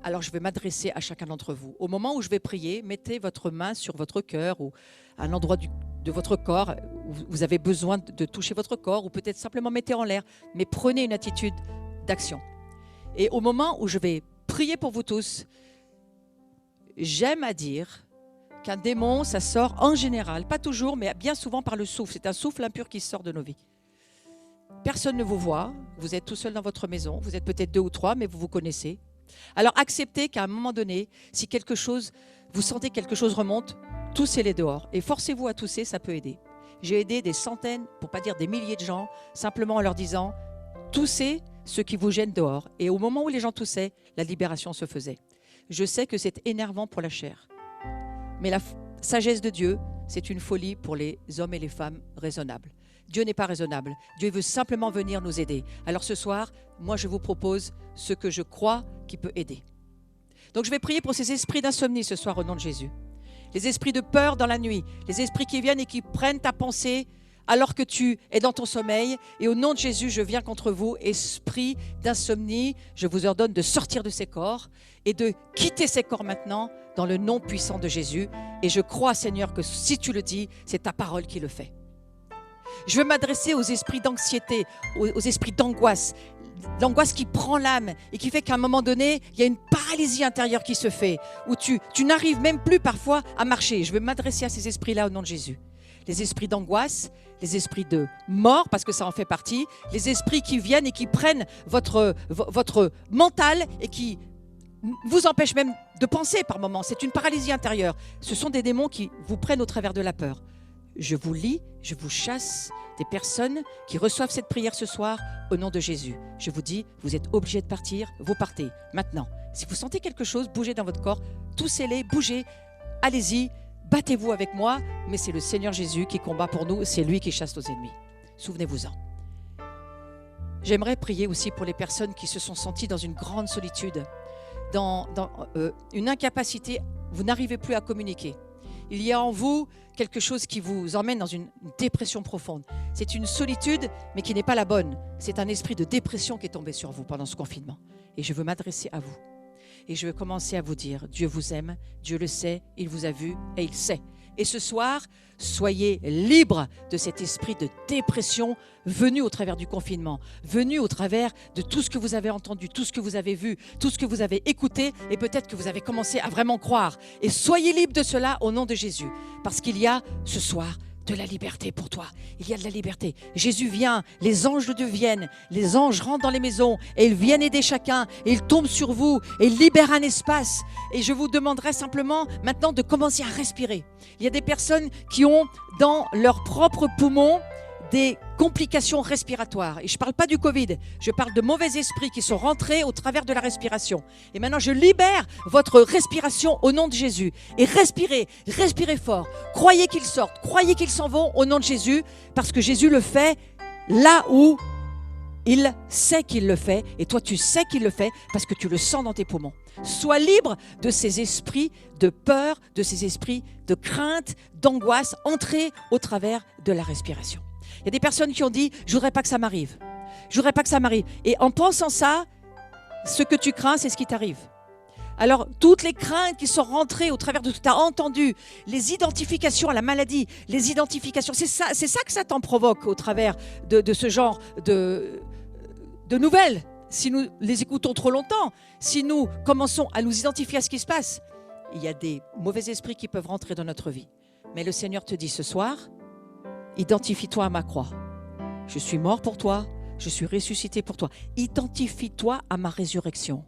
Alors, je vais m'adresser à chacun d'entre vous. Au moment où je vais prier, mettez votre main sur votre cœur ou à un endroit de votre corps où vous avez besoin de toucher votre corps ou peut-être simplement mettez en l'air, mais prenez une attitude d'action. Et au moment où je vais prier pour vous tous, j'aime à dire qu'un démon, ça sort en général, pas toujours, mais bien souvent par le souffle. C'est un souffle impur qui sort de nos vies. Personne ne vous voit, vous êtes tout seul dans votre maison, vous êtes peut-être 2 ou 3, mais vous vous connaissez. Alors acceptez qu'à un moment donné, si quelque chose, vous sentez que quelque chose remonte, toussez-les dehors. Et forcez-vous à tousser, ça peut aider. J'ai aidé des centaines, pour pas dire des milliers de gens, simplement en leur disant, toussez ce qui vous gêne dehors. Et au moment où les gens toussaient, la libération se faisait. Je sais que c'est énervant pour la chair. Mais la sagesse de Dieu, c'est une folie pour les hommes et les femmes raisonnables. Dieu n'est pas raisonnable. Dieu veut simplement venir nous aider. Alors ce soir, moi je vous propose ce que je crois qui peut aider. Donc je vais prier pour ces esprits d'insomnie ce soir au nom de Jésus. Les esprits de peur dans la nuit, les esprits qui viennent et qui prennent ta pensée alors que tu es dans ton sommeil. Et au nom de Jésus, je viens contre vous, esprits d'insomnie. Je vous ordonne de sortir de ces corps et de quitter ces corps maintenant dans le nom puissant de Jésus. Et je crois, Seigneur, que si tu le dis, c'est ta parole qui le fait. Je veux m'adresser aux esprits d'anxiété, aux esprits d'angoisse, l'angoisse qui prend l'âme et qui fait qu'à un moment donné, il y a une paralysie intérieure qui se fait, où tu n'arrives même plus parfois à marcher. Je veux m'adresser à ces esprits-là au nom de Jésus. Les esprits d'angoisse, les esprits de mort, parce que ça en fait partie, les esprits qui viennent et qui prennent votre mental et qui vous empêchent même de penser par moments. C'est une paralysie intérieure. Ce sont des démons qui vous prennent au travers de la peur. Je vous lis, je vous chasse des personnes qui reçoivent cette prière ce soir au nom de Jésus. Je vous dis, vous êtes obligés de partir, vous partez maintenant. Si vous sentez quelque chose, bougez dans votre corps, toussez-les, bougez, allez-y, battez-vous avec moi, mais c'est le Seigneur Jésus qui combat pour nous, c'est lui qui chasse nos ennemis. Souvenez-vous-en. J'aimerais prier aussi pour les personnes qui se sont senties dans une grande solitude, dans une incapacité, vous n'arrivez plus à communiquer. Il y a en vous quelque chose qui vous emmène dans une dépression profonde. C'est une solitude, mais qui n'est pas la bonne. C'est un esprit de dépression qui est tombé sur vous pendant ce confinement. Et je veux m'adresser à vous. Et je veux commencer à vous dire, Dieu vous aime, Dieu le sait, il vous a vu et il sait. Et ce soir, soyez libres de cet esprit de dépression venu au travers du confinement, venu au travers de tout ce que vous avez entendu, tout ce que vous avez vu, tout ce que vous avez écouté, et peut-être que vous avez commencé à vraiment croire. Et soyez libres de cela au nom de Jésus, parce qu'il y a ce soir de la liberté pour toi. Il y a de la liberté. Jésus vient, les anges de Dieu viennent, les anges rentrent dans les maisons et ils viennent aider chacun et ils tombent sur vous et ils libèrent un espace. Et je vous demanderai simplement maintenant de commencer à respirer. Il y a des personnes qui ont dans leurs propres poumons des complications respiratoires. Et je ne parle pas du Covid, je parle de mauvais esprits qui sont rentrés au travers de la respiration. Et maintenant, je libère votre respiration au nom de Jésus. Et respirez, respirez fort. Croyez qu'ils sortent, croyez qu'ils s'en vont au nom de Jésus, parce que Jésus le fait là où il sait qu'il le fait. Et toi, tu sais qu'il le fait parce que tu le sens dans tes poumons. Sois libre de ces esprits de peur, de ces esprits de crainte, d'angoisse, entrés au travers de la respiration. Il y a des personnes qui ont dit « je ne voudrais pas que ça m'arrive ». Je ne voudrais pas que ça m'arrive. Et en pensant ça, ce que tu crains, c'est ce qui t'arrive. Alors, toutes les craintes qui sont rentrées au travers de ce que tu as entendu, les identifications à la maladie, les identifications, c'est ça que Satan provoque au travers de ce genre de nouvelles. Si nous les écoutons trop longtemps, si nous commençons à nous identifier à ce qui se passe, il y a des mauvais esprits qui peuvent rentrer dans notre vie. Mais le Seigneur te dit ce soir, identifie-toi à ma croix. Je suis mort pour toi, je suis ressuscité pour toi. Identifie-toi à ma résurrection.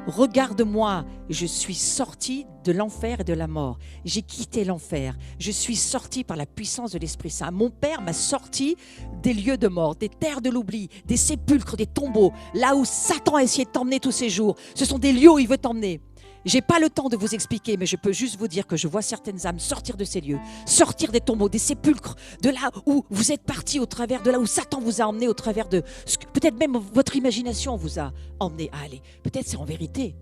Regarde-moi, je suis sorti de l'enfer et de la mort. J'ai quitté l'enfer. Je suis sorti par la puissance de l'Esprit Saint. Mon Père m'a sorti des lieux de mort, des terres de l'oubli, des sépulcres, des tombeaux, là où Satan a essayé de t'emmener tous ces jours. Ce sont des lieux où il veut t'emmener. Je n'ai pas le temps de vous expliquer, mais je peux juste vous dire que je vois certaines âmes sortir de ces lieux, sortir des tombeaux, des sépulcres, de là où vous êtes partis, au travers de là où Satan vous a emmené, au travers de ce que peut-être même votre imagination vous a emmené à aller. Peut-être c'est en vérité.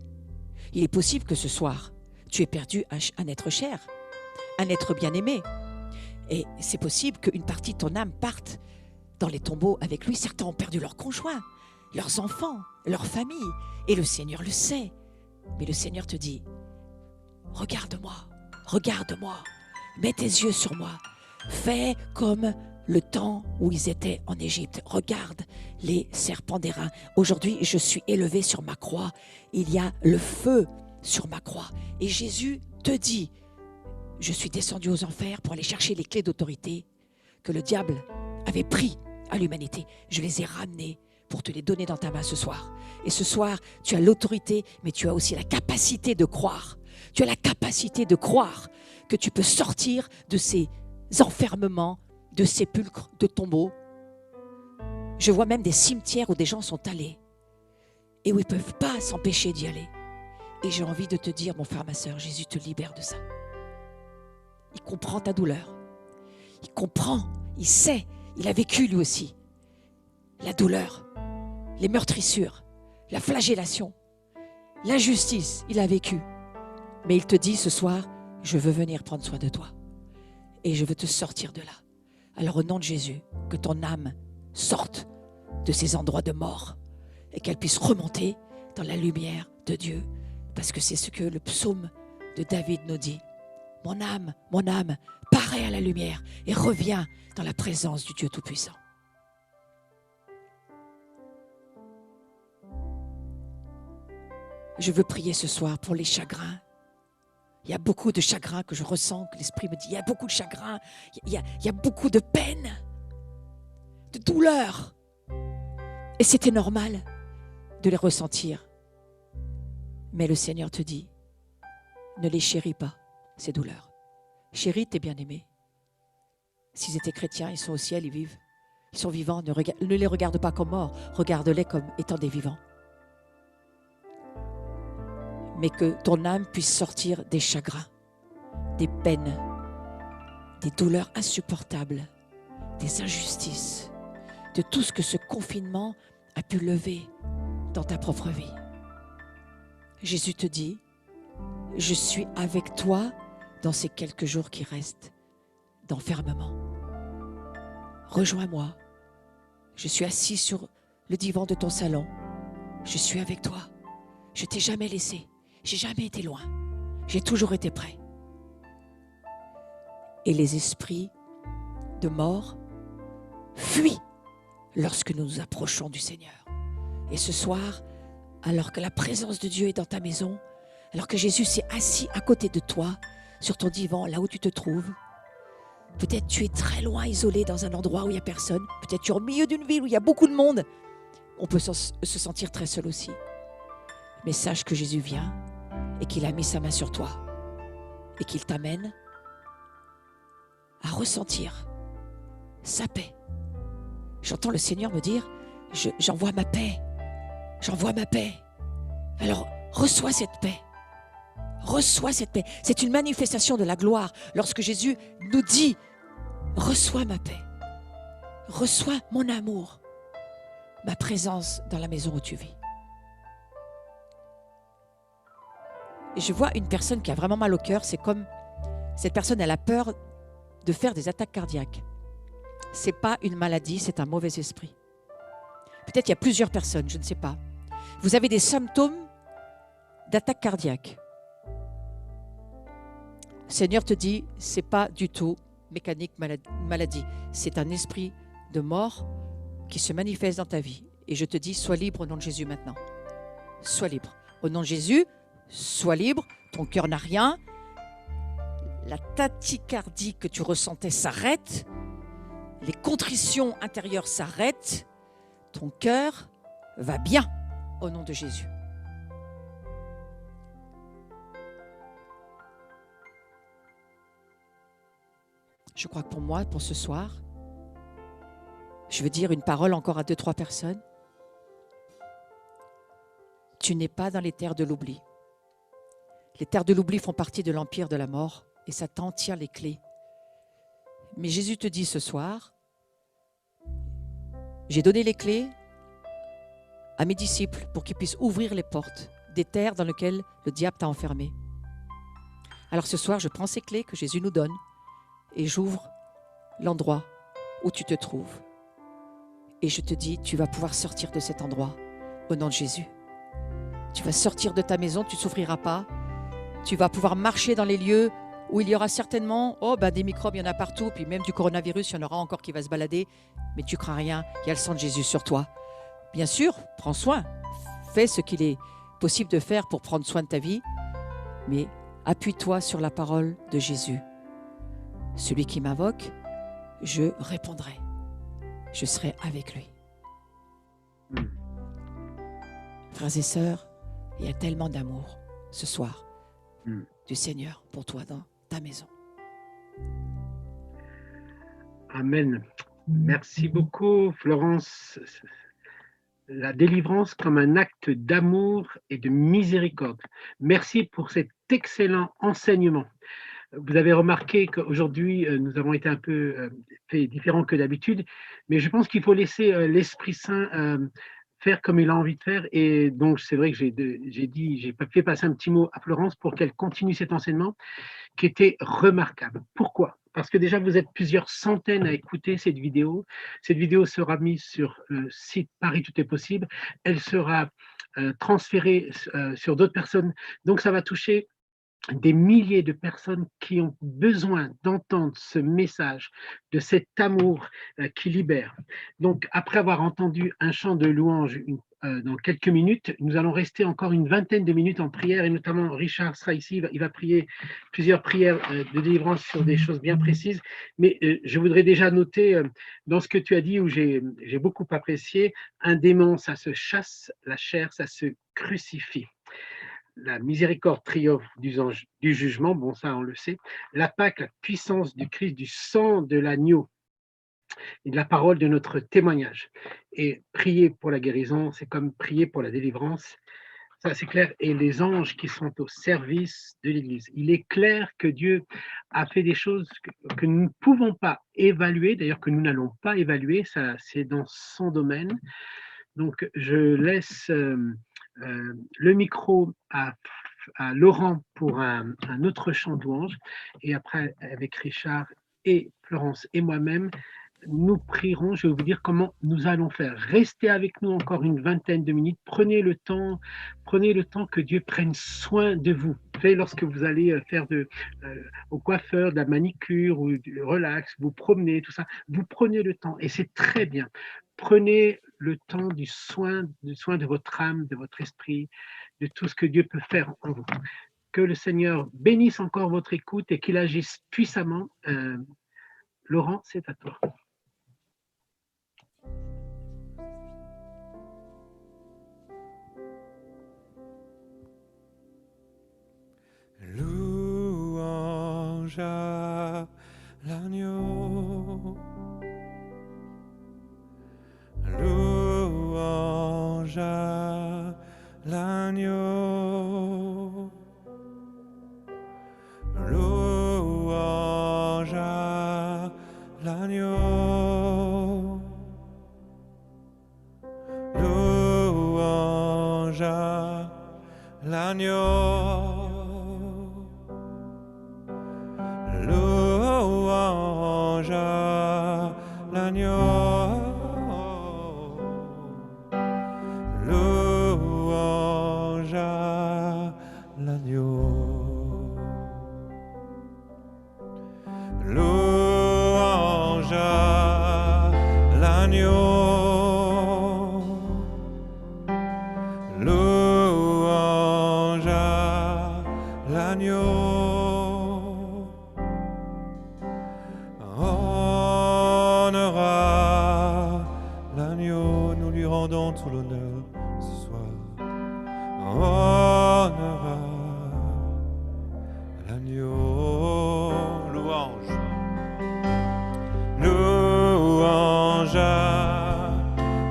Il est possible que ce soir, tu aies perdu un être cher, un être bien-aimé. Et c'est possible qu'une partie de ton âme parte dans les tombeaux avec lui. Certains ont perdu leurs conjoints, leurs enfants, leur famille. Et le Seigneur le sait. Mais le Seigneur te dit, regarde-moi, regarde-moi, mets tes yeux sur moi, fais comme le temps où ils étaient en Égypte. Regarde les serpents d'airain. Aujourd'hui, je suis élevé sur ma croix. Il y a le feu sur ma croix. Et Jésus te dit, je suis descendu aux enfers pour aller chercher les clés d'autorité que le diable avait pris à l'humanité. Je les ai ramenées pour te les donner dans ta main ce soir. Et ce soir, tu as l'autorité, mais tu as aussi la capacité de croire. Tu as la capacité de croire que tu peux sortir de ces enfermements, de sépulcres, de tombeaux. Je vois même des cimetières où des gens sont allés et où ils ne peuvent pas s'empêcher d'y aller. Et j'ai envie de te dire, mon frère, ma sœur, Jésus te libère de ça. Il comprend ta douleur. Il comprend, il sait, il a vécu lui aussi la douleur, les meurtrissures, la flagellation, l'injustice, il a vécu. Mais il te dit ce soir, je veux venir prendre soin de toi et je veux te sortir de là. Alors au nom de Jésus, que ton âme sorte de ces endroits de mort et qu'elle puisse remonter dans la lumière de Dieu, parce que c'est ce que le psaume de David nous dit. Mon âme, paraît à la lumière et reviens dans la présence du Dieu Tout-Puissant. Je veux prier ce soir pour les chagrins. Il y a beaucoup de chagrins que je ressens, que l'Esprit me dit. Il y a beaucoup de chagrins, il y a beaucoup de peine, de douleur. Et c'était normal de les ressentir. Mais le Seigneur te dit, ne les chéris pas, ces douleurs. Chéris tes bien-aimés. S'ils étaient chrétiens, ils sont au ciel, ils vivent. Ils sont vivants, ne les regarde pas comme morts, regarde-les comme étant des vivants. Mais que ton âme puisse sortir des chagrins, des peines, des douleurs insupportables, des injustices, de tout ce que ce confinement a pu lever dans ta propre vie. Jésus te dit, je suis avec toi dans ces quelques jours qui restent d'enfermement. Rejoins-moi. Je suis assis sur le divan de ton salon. Je suis avec toi. Je t'ai jamais laissé. J'ai jamais été loin. J'ai toujours été prêt. Et les esprits de mort fuient lorsque nous nous approchons du Seigneur. Et ce soir, alors que la présence de Dieu est dans ta maison, alors que Jésus s'est assis à côté de toi, sur ton divan, là où tu te trouves, peut-être tu es très loin, isolé dans un endroit où il n'y a personne, peut-être tu es au milieu d'une ville où il y a beaucoup de monde, on peut se sentir très seul aussi. Mais sache que Jésus vient et qu'il a mis sa main sur toi et qu'il t'amène à ressentir sa paix. J'entends le Seigneur me dire, j'envoie ma paix, j'envoie ma paix. Alors reçois cette paix, reçois cette paix. C'est une manifestation de la gloire lorsque Jésus nous dit, reçois ma paix, reçois mon amour, ma présence dans la maison où tu vis. Et je vois une personne qui a vraiment mal au cœur, c'est comme cette personne, elle a peur de faire des attaques cardiaques. Ce n'est pas une maladie, c'est un mauvais esprit. Peut-être qu'il y a plusieurs personnes, je ne sais pas. Vous avez des symptômes d'attaque cardiaque. Le Seigneur te dit, ce n'est pas du tout mécanique maladie. C'est un esprit de mort qui se manifeste dans ta vie. Et je te dis, sois libre au nom de Jésus maintenant. Sois libre. Au nom de Jésus, sois libre, ton cœur n'a rien. La tachycardie que tu ressentais s'arrête. Les contritions intérieures s'arrêtent. Ton cœur va bien au nom de Jésus. Je crois que pour moi, pour ce soir, je veux dire une parole encore à 2-3 personnes. Tu n'es pas dans les terres de l'oubli. Les terres de l'oubli font partie de l'empire de la mort et Satan tient les clés. Mais Jésus te dit ce soir, j'ai donné les clés à mes disciples pour qu'ils puissent ouvrir les portes des terres dans lesquelles le diable t'a enfermé. Alors ce soir, je prends ces clés que Jésus nous donne et j'ouvre l'endroit où tu te trouves. Et je te dis, tu vas pouvoir sortir de cet endroit au nom de Jésus. Tu vas sortir de ta maison, tu ne souffriras pas. Tu vas pouvoir marcher dans les lieux où il y aura certainement des microbes, il y en a partout, puis même du coronavirus, il y en aura encore qui va se balader. Mais tu crains rien, il y a le sang de Jésus sur toi. Bien sûr, prends soin, fais ce qu'il est possible de faire pour prendre soin de ta vie, mais appuie-toi sur la parole de Jésus. Celui qui m'invoque, je répondrai. Je serai avec lui. Frères et sœurs, il y a tellement d'amour ce soir du Seigneur pour toi dans ta maison. Amen. Merci beaucoup, Florence. La délivrance comme un acte d'amour et de miséricorde. Merci pour cet excellent enseignement. Vous avez remarqué qu'aujourd'hui, nous avons été un peu fait différents que d'habitude, mais je pense qu'il faut laisser l'Esprit Saint faire comme il a envie de faire. Et donc, c'est vrai que j'ai fait passer un petit mot à Florence pour qu'elle continue cet enseignement qui était remarquable. Pourquoi ? Parce que déjà, vous êtes plusieurs centaines à écouter cette vidéo. Cette vidéo sera mise sur le site Paris Tout est possible. Elle sera transférée sur d'autres personnes. Donc, ça va toucher des milliers de personnes qui ont besoin d'entendre ce message, de cet amour qui libère. Donc, après avoir entendu un chant de louange dans quelques minutes, nous allons rester encore une vingtaine de minutes en prière, et notamment Richard sera ici, il va prier plusieurs prières de délivrance sur des choses bien précises. Mais je voudrais déjà noter dans ce que tu as dit, où j'ai beaucoup apprécié, un démon, ça se chasse, la chair, ça se crucifie. La miséricorde triomphe du jugement, bon ça on le sait. La Pâque, la puissance du Christ, du sang de l'agneau et de la parole de notre témoignage. Et prier pour la guérison, c'est comme prier pour la délivrance, ça c'est clair. Et les anges qui sont au service de l'Église. Il est clair que Dieu a fait des choses que nous ne pouvons pas évaluer, d'ailleurs que nous n'allons pas évaluer, ça c'est dans son domaine. Donc je laisse le micro à Laurent pour un autre chant de louange, et après avec Richard et Florence et moi-même, nous prierons. Je vais vous dire comment nous allons faire. Restez avec nous encore une vingtaine de minutes, prenez le temps que Dieu prenne soin de vous. Lorsque vous allez faire au coiffeur, de la manicure ou du relax, vous promenez, tout ça, vous prenez le temps et c'est très bien. Prenez le temps du soin de votre âme, de votre esprit, de tout ce que Dieu peut faire en vous. Que le Seigneur bénisse encore votre écoute et qu'il agisse puissamment. Laurent, c'est à toi. Louange à l'agneau. Louange à l'agneau. Louange à l'agneau. Louange à l'agneau. Louange à l'agneau. Louange à l'agneau. Louange à l'agneau. Louange à l'agneau. Honneur à l'agneau, nous lui rendons tout l'honneur ce soir. Honneur à l'agneau. Louange. Louange à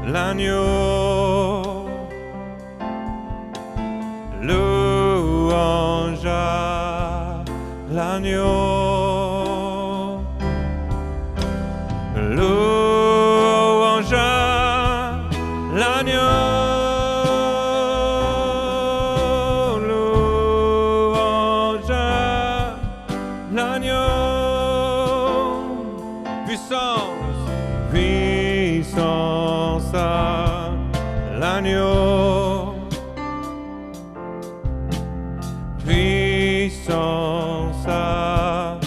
l'agneau. Louange à l'agneau. Louange à l'agneau. Louange à l'agneau. Puissance, puissance à l'agneau. Puissance à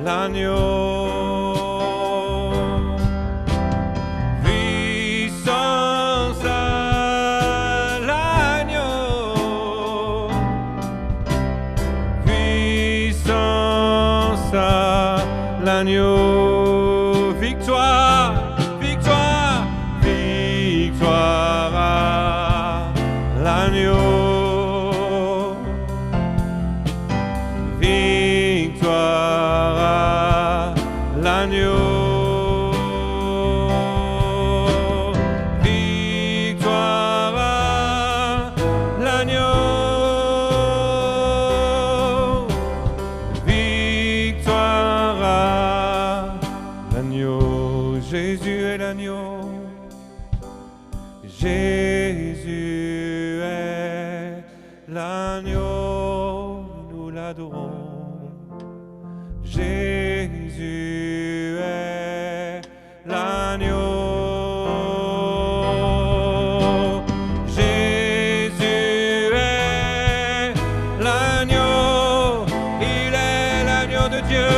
l'agneau. Puissance à l'agneau. l'agneau. Victoire, victoire, victoire à l'agneau. Victoire à l'agneau. Victoire à l'agneau. Victoire à l'agneau. Jésus est l'agneau. Jésus est l'agneau. Nous l'adorons. Jésus est l'agneau. Jésus est l'agneau. Il est l'agneau de Dieu.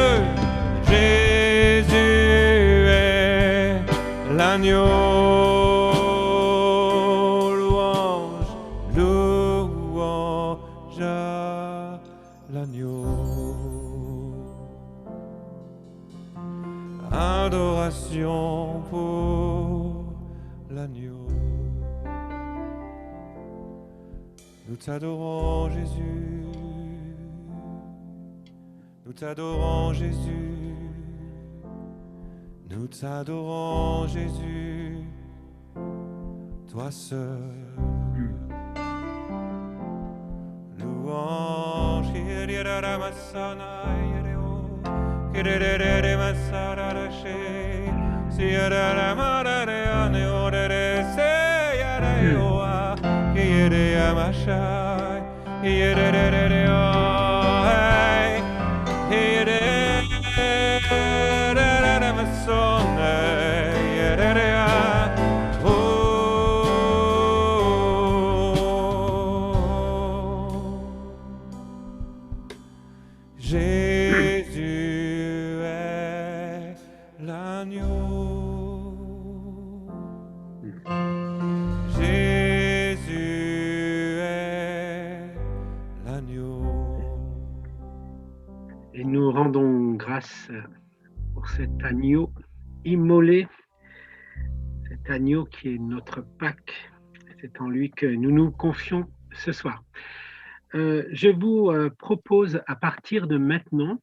Jésus est l'agneau. Louange, louange à l'agneau. Adoration pour l'agneau. Nous t'adorons, Jésus. Nous t'adorons, Jésus. Nous t'adorons, Jésus. Toi seul. Louange. Jésus est l'agneau. Jésus est l'agneau. Et nous rendons grâce pour cet agneau immolé, cet agneau qui est notre Pâques. C'est en lui que nous nous confions ce soir. Je vous propose à partir de maintenant,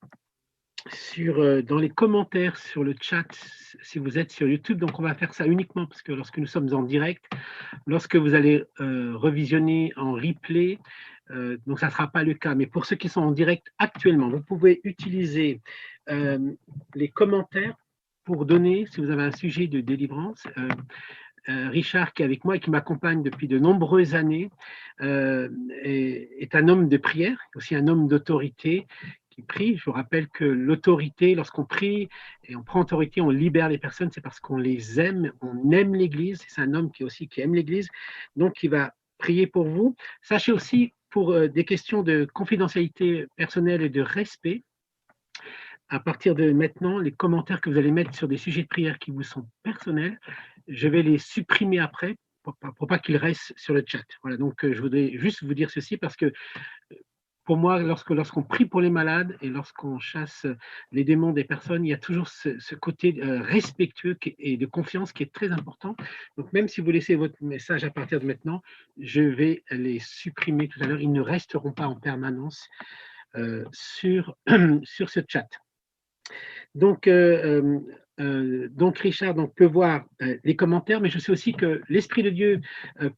dans les commentaires sur le chat, si vous êtes sur YouTube, donc on va faire ça uniquement parce que lorsque nous sommes en direct, lorsque vous allez revisionner en replay, donc ça ne sera pas le cas, mais pour ceux qui sont en direct actuellement, vous pouvez utiliser les commentaires pour donner, si vous avez un sujet de délivrance. Richard, qui est avec moi et qui m'accompagne depuis de nombreuses années, est un homme de prière, aussi un homme d'autorité qui prie. Je vous rappelle que l'autorité, lorsqu'on prie et on prend autorité, on libère les personnes, c'est parce qu'on les aime, on aime l'Église. C'est un homme qui aime l'Église, donc il va prier pour vous. Sachez aussi, pour des questions de confidentialité personnelle et de respect, à partir de maintenant, les commentaires que vous allez mettre sur des sujets de prière qui vous sont personnels, je vais les supprimer après pour pas qu'ils restent sur le chat. Voilà, donc je voudrais juste vous dire ceci parce que pour moi, lorsqu'on prie pour les malades et lorsqu'on chasse les démons des personnes, il y a toujours ce côté respectueux et de confiance qui est très important. Donc même si vous laissez votre message à partir de maintenant, je vais les supprimer tout à l'heure. Ils ne resteront pas en permanence sur ce chat. Donc Richard peut voir les commentaires, mais je sais aussi que l'Esprit de Dieu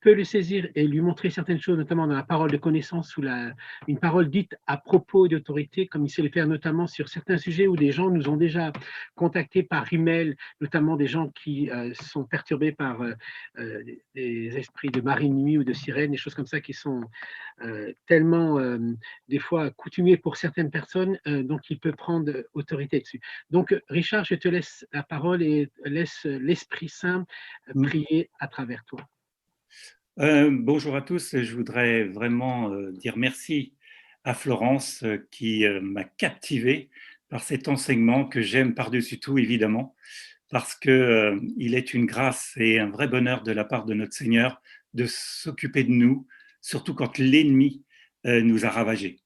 peut le saisir et lui montrer certaines choses, notamment dans la parole de connaissance ou une parole dite à propos d'autorité, comme il sait le faire notamment sur certains sujets où des gens nous ont déjà contactés par email, notamment des gens qui sont perturbés par des esprits de marine nuit ou de sirène, des choses comme ça qui sont tellement des fois coutumiers pour certaines personnes, donc il peut prendre autorité dessus. Donc Richard, je te laisse la parole et laisse l'Esprit Saint prier à travers toi. Bonjour à tous, je voudrais vraiment dire merci à Florence qui m'a captivé par cet enseignement que j'aime par-dessus tout évidemment, parce qu'il est une grâce et un vrai bonheur de la part de notre Seigneur de s'occuper de nous, surtout quand l'ennemi nous a ravagés.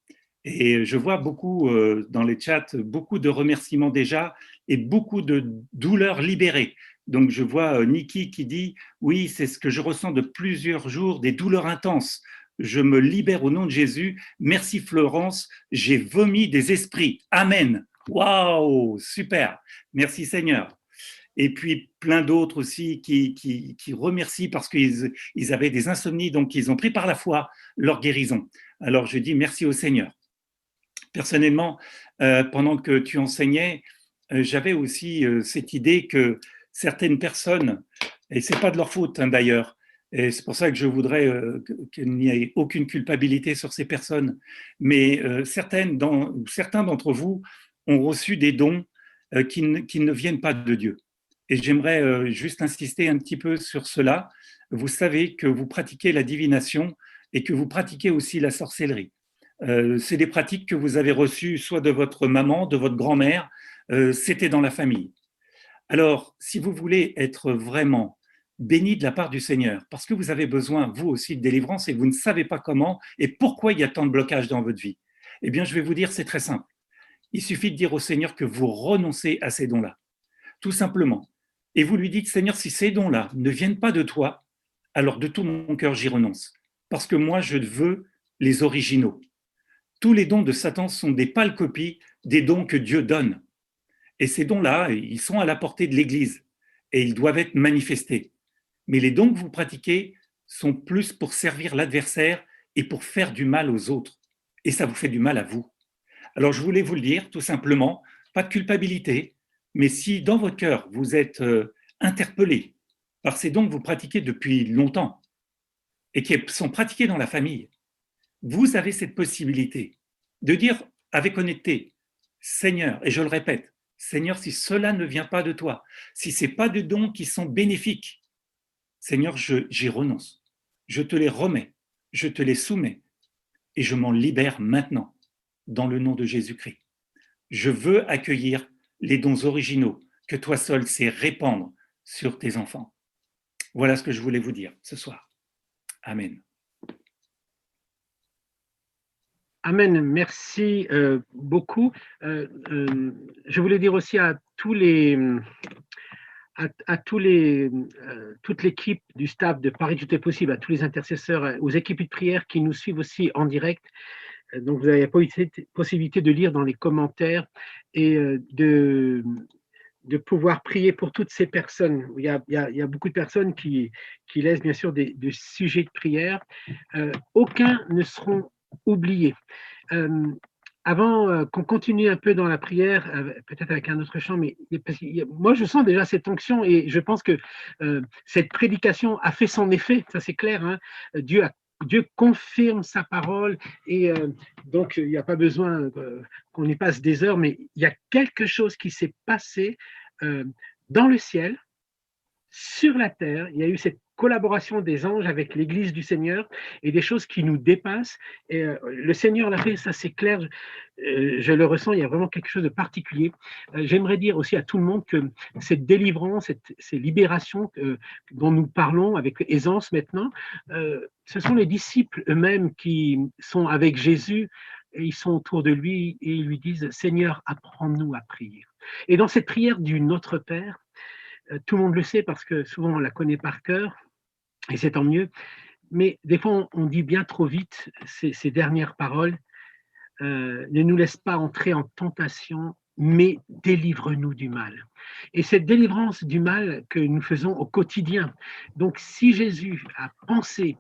Et je vois beaucoup dans les chats, beaucoup de remerciements déjà et beaucoup de douleurs libérées. Donc je vois Niki qui dit « Oui, c'est ce que je ressens de plusieurs jours, des douleurs intenses. Je me libère au nom de Jésus. Merci Florence, j'ai vomi des esprits. Amen. » Waouh, super. Merci Seigneur. Et puis plein d'autres aussi qui remercient parce qu'ils avaient des insomnies, donc ils ont pris par la foi leur guérison. Alors je dis merci au Seigneur. Personnellement, pendant que tu enseignais, j'avais aussi cette idée que certaines personnes, et c'est pas de leur faute hein, d'ailleurs, et c'est pour ça que je voudrais qu'il n'y ait aucune culpabilité sur ces personnes, mais certains d'entre vous ont reçu des dons qui ne viennent pas de Dieu. Et j'aimerais juste insister un petit peu sur cela. Vous savez que vous pratiquez la divination et que vous pratiquez aussi la sorcellerie. C'est des pratiques que vous avez reçues soit de votre maman, de votre grand-mère, c'était dans la famille. Alors, si vous voulez être vraiment béni de la part du Seigneur, parce que vous avez besoin, vous aussi, de délivrance et vous ne savez pas comment et pourquoi il y a tant de blocages dans votre vie, eh bien, je vais vous dire, c'est très simple. Il suffit de dire au Seigneur que vous renoncez à ces dons-là, tout simplement. Et vous lui dites, Seigneur, si ces dons-là ne viennent pas de toi, alors de tout mon cœur, j'y renonce. Parce que moi, je veux les originaux. Tous les dons de Satan sont des pâles copies des dons que Dieu donne. Et ces dons-là, ils sont à la portée de l'Église et ils doivent être manifestés. Mais les dons que vous pratiquez sont plus pour servir l'adversaire et pour faire du mal aux autres. Et ça vous fait du mal à vous. Alors je voulais vous le dire, tout simplement, pas de culpabilité, mais si dans votre cœur, vous êtes interpellé par ces dons que vous pratiquez depuis longtemps et qui sont pratiqués dans la famille, vous avez cette possibilité de dire avec honnêteté, Seigneur, et je le répète, Seigneur, si cela ne vient pas de toi, si ce n'est pas de dons qui sont bénéfiques, Seigneur, j'y renonce. Je te les remets, je te les soumets et je m'en libère maintenant dans le nom de Jésus-Christ. Je veux accueillir les dons originaux que toi seul sais répandre sur tes enfants. Voilà ce que je voulais vous dire ce soir. Amen. Amen, merci beaucoup. Je voulais dire aussi à toute l'équipe du staff de Paris Tout est possible, à tous les intercesseurs, aux équipes de prière qui nous suivent aussi en direct. Donc, vous avez la possibilité de lire dans les commentaires et de pouvoir prier pour toutes ces personnes. Il y a beaucoup de personnes qui laissent bien sûr des sujets de prière. Aucun ne seront oubliés. Avant qu'on continue un peu dans la prière, peut-être avec un autre chant, mais moi je sens déjà cette onction et je pense que cette prédication a fait son effet, ça c'est clair. Hein. Dieu confirme sa parole et donc il n'y a pas besoin qu'on y passe des heures, mais il y a quelque chose qui s'est passé dans le ciel, sur la terre. Il y a eu cette collaboration des anges avec l'Église du Seigneur et des choses qui nous dépassent. Et le Seigneur l'a fait, ça c'est clair, je le ressens, il y a vraiment quelque chose de particulier. J'aimerais dire aussi à tout le monde que cette délivrance, ces libérations dont nous parlons avec aisance maintenant, ce sont les disciples eux-mêmes qui sont avec Jésus et ils sont autour de lui et ils lui disent « Seigneur, apprends-nous à prier ». Et dans cette prière du Notre Père, tout le monde le sait parce que souvent on la connaît par cœur, et c'est tant mieux, mais des fois on dit bien trop vite ces dernières paroles, ne nous laisse pas entrer en tentation, mais délivre-nous du mal. Et cette délivrance du mal que nous faisons au quotidien, donc si Jésus a pensé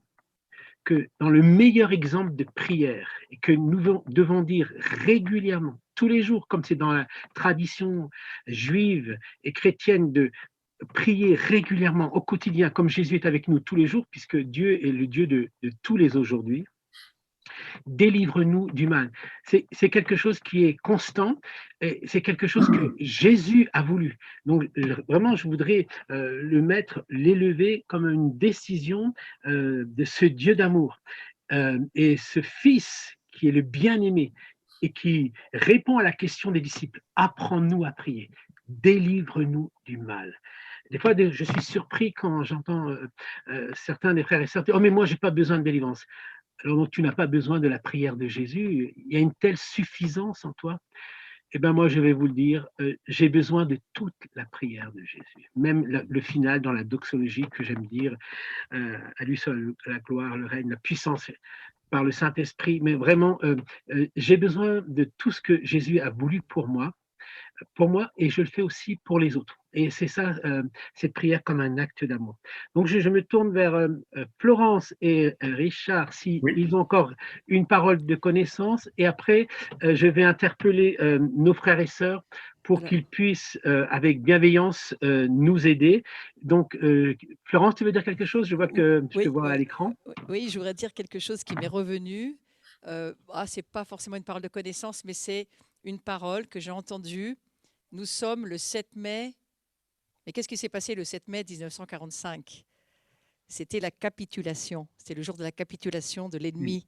que dans le meilleur exemple de prière, et que nous devons dire régulièrement, tous les jours, comme c'est dans la tradition juive et chrétienne de prier régulièrement au quotidien, comme Jésus est avec nous tous les jours, puisque Dieu est le Dieu de tous les aujourd'hui, délivre-nous du mal. C'est quelque chose qui est constant, et c'est quelque chose que Jésus a voulu. Donc vraiment, je voudrais l'élever comme une décision de ce Dieu d'amour. Et ce Fils qui est le bien-aimé et qui répond à la question des disciples, apprends-nous à prier, délivre-nous du mal. Des fois, je suis surpris quand j'entends certains des frères et sœurs dire « Oh, mais moi, je n'ai pas besoin de délivrance ». alors donc tu n'as pas besoin de la prière de Jésus, il y a une telle suffisance en toi. Eh bien, moi, je vais vous le dire, j'ai besoin de toute la prière de Jésus. Même le final dans la doxologie que j'aime dire, à lui seul la gloire, le règne, la puissance par le Saint-Esprit. Mais vraiment, j'ai besoin de tout ce que Jésus a voulu pour moi, et je le fais aussi pour les autres. Et c'est ça, cette prière comme un acte d'amour. Donc, je me tourne vers Florence et Richard, s'ils Oui. ont encore une parole de connaissance. Et après, je vais interpeller nos frères et sœurs pour Alors- qu'ils puissent, avec bienveillance, nous aider. Donc, Florence, tu veux dire quelque chose? Je vois que je te Oui, vois à ouais, l'écran. oui, je voudrais dire quelque chose qui m'est revenu. C'est pas forcément une parole de connaissance, mais c'est une parole que j'ai entendue. Nous sommes le 7 mai. Mais qu'est-ce qui s'est passé le 7 mai 1945? C'était la capitulation. C'était le jour de la capitulation de l'ennemi.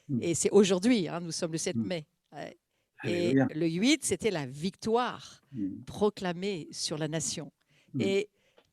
Mm. Et c'est aujourd'hui, hein, nous sommes le 7 Mm. mai. Ouais. Et Alléluia. le 8, c'était la victoire Mm. proclamée sur la nation. Mm. Et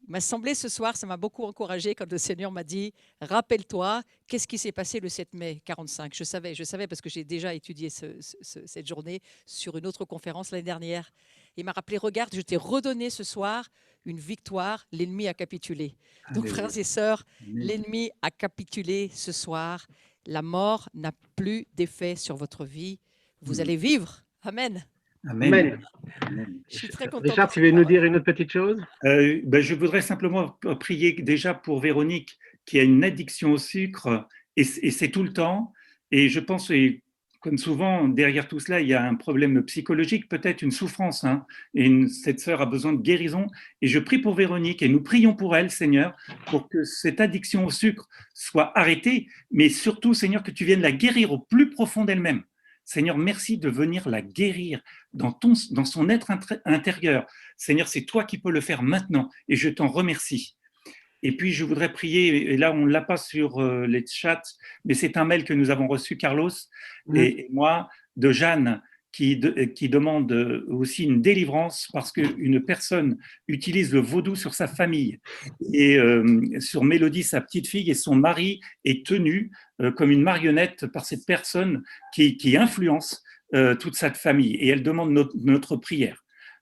il m'a semblé ce soir, ça m'a beaucoup encouragé quand le Seigneur m'a dit, rappelle-toi, qu'est-ce qui s'est passé le 7 mai 45? Je savais parce que j'ai déjà étudié cette journée sur une autre conférence l'année dernière. Il m'a rappelé, regarde, je t'ai redonné ce soir une victoire, l'ennemi a capitulé. Donc Alléluia. frères et sœurs, Amen. l'ennemi a capitulé ce soir. La mort n'a plus d'effet sur votre vie. Vous Mm. allez vivre. Amen. Amen. Amen. Amen. Je suis très contente. Richard, de tu cette veux nous parole. dire une autre petite chose? Je voudrais simplement prier déjà pour Véronique qui a une addiction au sucre et c'est tout le temps. Et je pense, et comme souvent, derrière tout cela, il y a un problème psychologique, peut-être une souffrance. Hein, et cette sœur a besoin de guérison. Et je prie pour Véronique et nous prions pour elle, Seigneur, pour que cette addiction au sucre soit arrêtée, mais surtout, Seigneur, que tu viennes la guérir au plus profond d'elle-même. Seigneur, merci de venir la guérir dans son être intérieur. Seigneur, c'est toi qui peux le faire maintenant et je t'en remercie. Et puis, je voudrais prier, et là, on ne l'a pas sur les chats, mais c'est un mail que nous avons reçu, Carlos et moi, de Jeanne, qui demande aussi une délivrance parce qu'une personne utilise le vaudou sur sa famille et sur Mélodie, sa petite fille, et son mari est tenu comme une marionnette par cette personne qui influence toute sa famille et elle demande notre prière.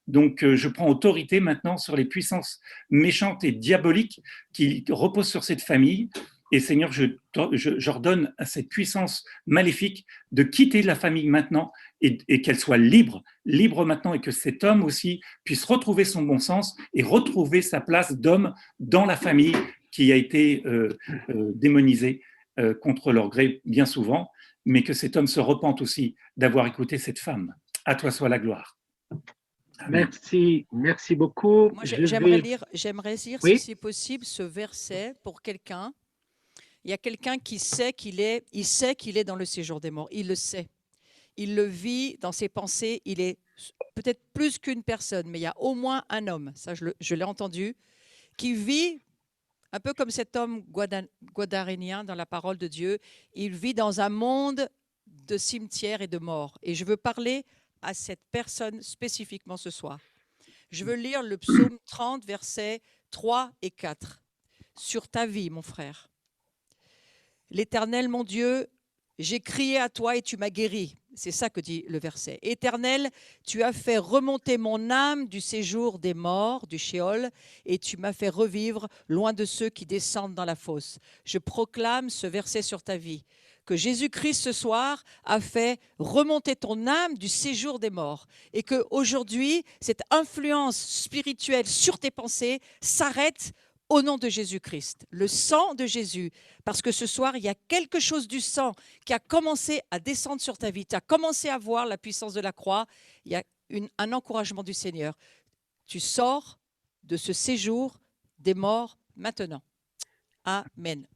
Donc, je prends autorité maintenant sur les puissances méchantes et diaboliques qui reposent sur cette famille. Et Seigneur, j'ordonne à cette puissance maléfique de quitter la famille maintenant et qu'elle soit libre maintenant, et que cet homme aussi puisse retrouver son bon sens et retrouver sa place d'homme dans la famille qui a été démonisée contre leur gré bien souvent, mais que cet homme se repente aussi d'avoir écouté cette femme. À toi soit la gloire. Amen. Merci beaucoup. Moi, j'aimerais lire, si c'est possible, ce verset pour quelqu'un. Il y a quelqu'un qui sait qu'il est dans le séjour des morts. Il le sait. Il le vit dans ses pensées. Il est peut-être plus qu'une personne, mais il y a au moins un homme, ça je l'ai entendu, qui vit un peu comme cet homme guadarénien dans la parole de Dieu. Il vit dans un monde de cimetières et de morts. Et je veux parler à cette personne spécifiquement ce soir. Je veux lire le psaume 30, versets 3 et 4. Sur ta vie, mon frère. L'Éternel, mon Dieu, j'ai crié à toi et tu m'as guéri. C'est ça que dit le verset. Éternel, tu as fait remonter mon âme du séjour des morts, du Sheol, et tu m'as fait revivre loin de ceux qui descendent dans la fosse. Je proclame ce verset sur ta vie, que Jésus-Christ ce soir a fait remonter ton âme du séjour des morts et qu'aujourd'hui, cette influence spirituelle sur tes pensées s'arrête au nom de Jésus-Christ, le sang de Jésus, parce que ce soir, il y a quelque chose du sang qui a commencé à descendre sur ta vie. Tu as commencé à voir la puissance de la croix. Il y a un encouragement du Seigneur. Tu sors de ce séjour des morts maintenant. Amen.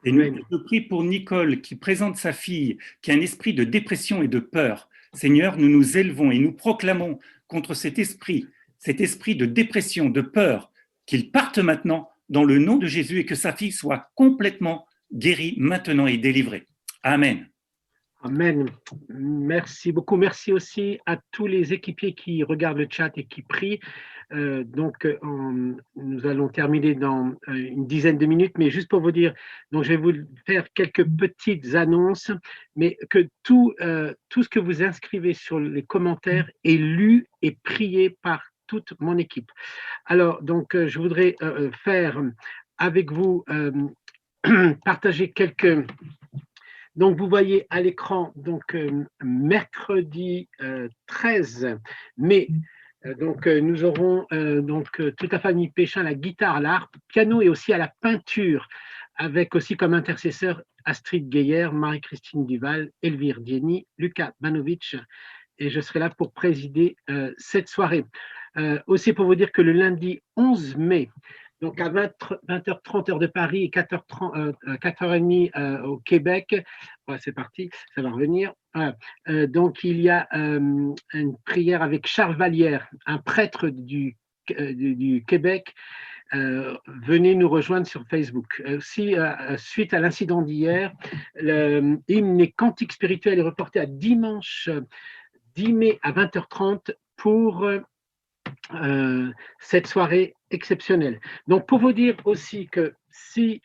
Et nous prie pour Nicole qui présente sa fille, qui a un esprit de dépression et de peur. Seigneur, nous nous élevons et nous proclamons contre cet esprit de dépression, de peur, qu'il parte maintenant dans le nom de Jésus et que sa fille soit complètement guérie maintenant et délivrée. Amen. Amen. Merci beaucoup. Merci aussi à tous les équipiers qui regardent le chat et qui prient. Nous allons terminer dans une dizaine de minutes, mais juste pour vous dire, donc je vais vous faire quelques petites annonces, mais que tout ce que vous inscrivez sur les commentaires est lu et prié par toute mon équipe. Alors, donc, je voudrais faire avec vous, partager quelques... Donc, vous voyez à l'écran, donc mercredi 13 mai, nous aurons toute la famille Péchin, la guitare, l'harpe, piano et aussi à la peinture, avec aussi comme intercesseur Astrid Geyer, Marie-Christine Duval, Elvire Dieny, Lucas Banovic, et je serai là pour présider cette soirée. Aussi pour vous dire que le lundi 11 mai, donc à 20h30 heure de Paris et 4h30 au Québec. Ouais, c'est parti, ça va revenir. Donc il y a une prière avec Charles Vallière, un prêtre du Québec. Venez nous rejoindre sur Facebook. Aussi, suite à l'incident d'hier, l'hymne et cantique spirituel est reporté à dimanche 10 mai à 20h30 pour cette soirée exceptionnelle. Donc, pour vous dire aussi que si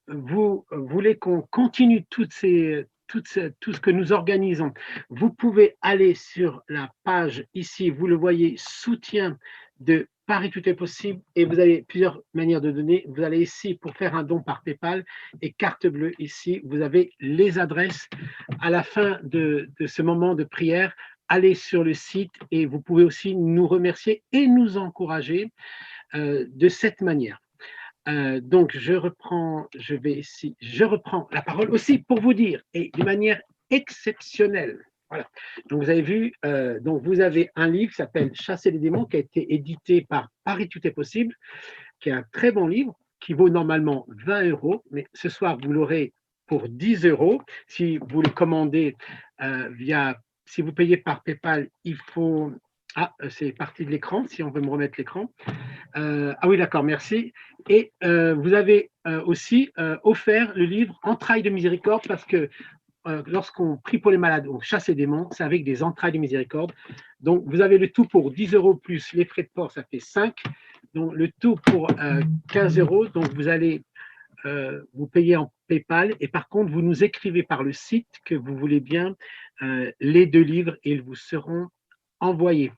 vous voulez qu'on continue tout ce que nous organisons, vous pouvez aller sur la page ici, vous le voyez, soutien de Paris Tout est possible, et vous avez plusieurs manières de donner. Vous allez ici pour faire un don par PayPal et carte bleue ici, vous avez les adresses à la fin de ce moment de prière. Allez sur le site et vous pouvez aussi nous remercier et nous encourager de cette manière. Donc, je reprends la parole aussi pour vous dire, et de manière exceptionnelle, voilà. Donc, vous avez vu, donc vous avez un livre qui s'appelle Chasser les démons, qui a été édité par Paris Tout est possible, qui est un très bon livre, qui vaut normalement 20 €, mais ce soir, vous l'aurez pour 10 € si vous le commandez si vous payez par PayPal, il faut... Ah, c'est parti de l'écran, si on veut me remettre l'écran. Ah oui, d'accord, merci. Et vous avez aussi offert le livre Entrailles de miséricorde, parce que lorsqu'on prie pour les malades, on chasse les démons, c'est avec des entrailles de miséricorde. Donc, vous avez le tout pour 10 € plus les frais de port, ça fait 5. Donc, le tout pour 15 €. Donc, vous allez vous payez en PayPal, et par contre, vous nous écrivez par le site que vous voulez bien les 2 livres et ils vous seront envoyés.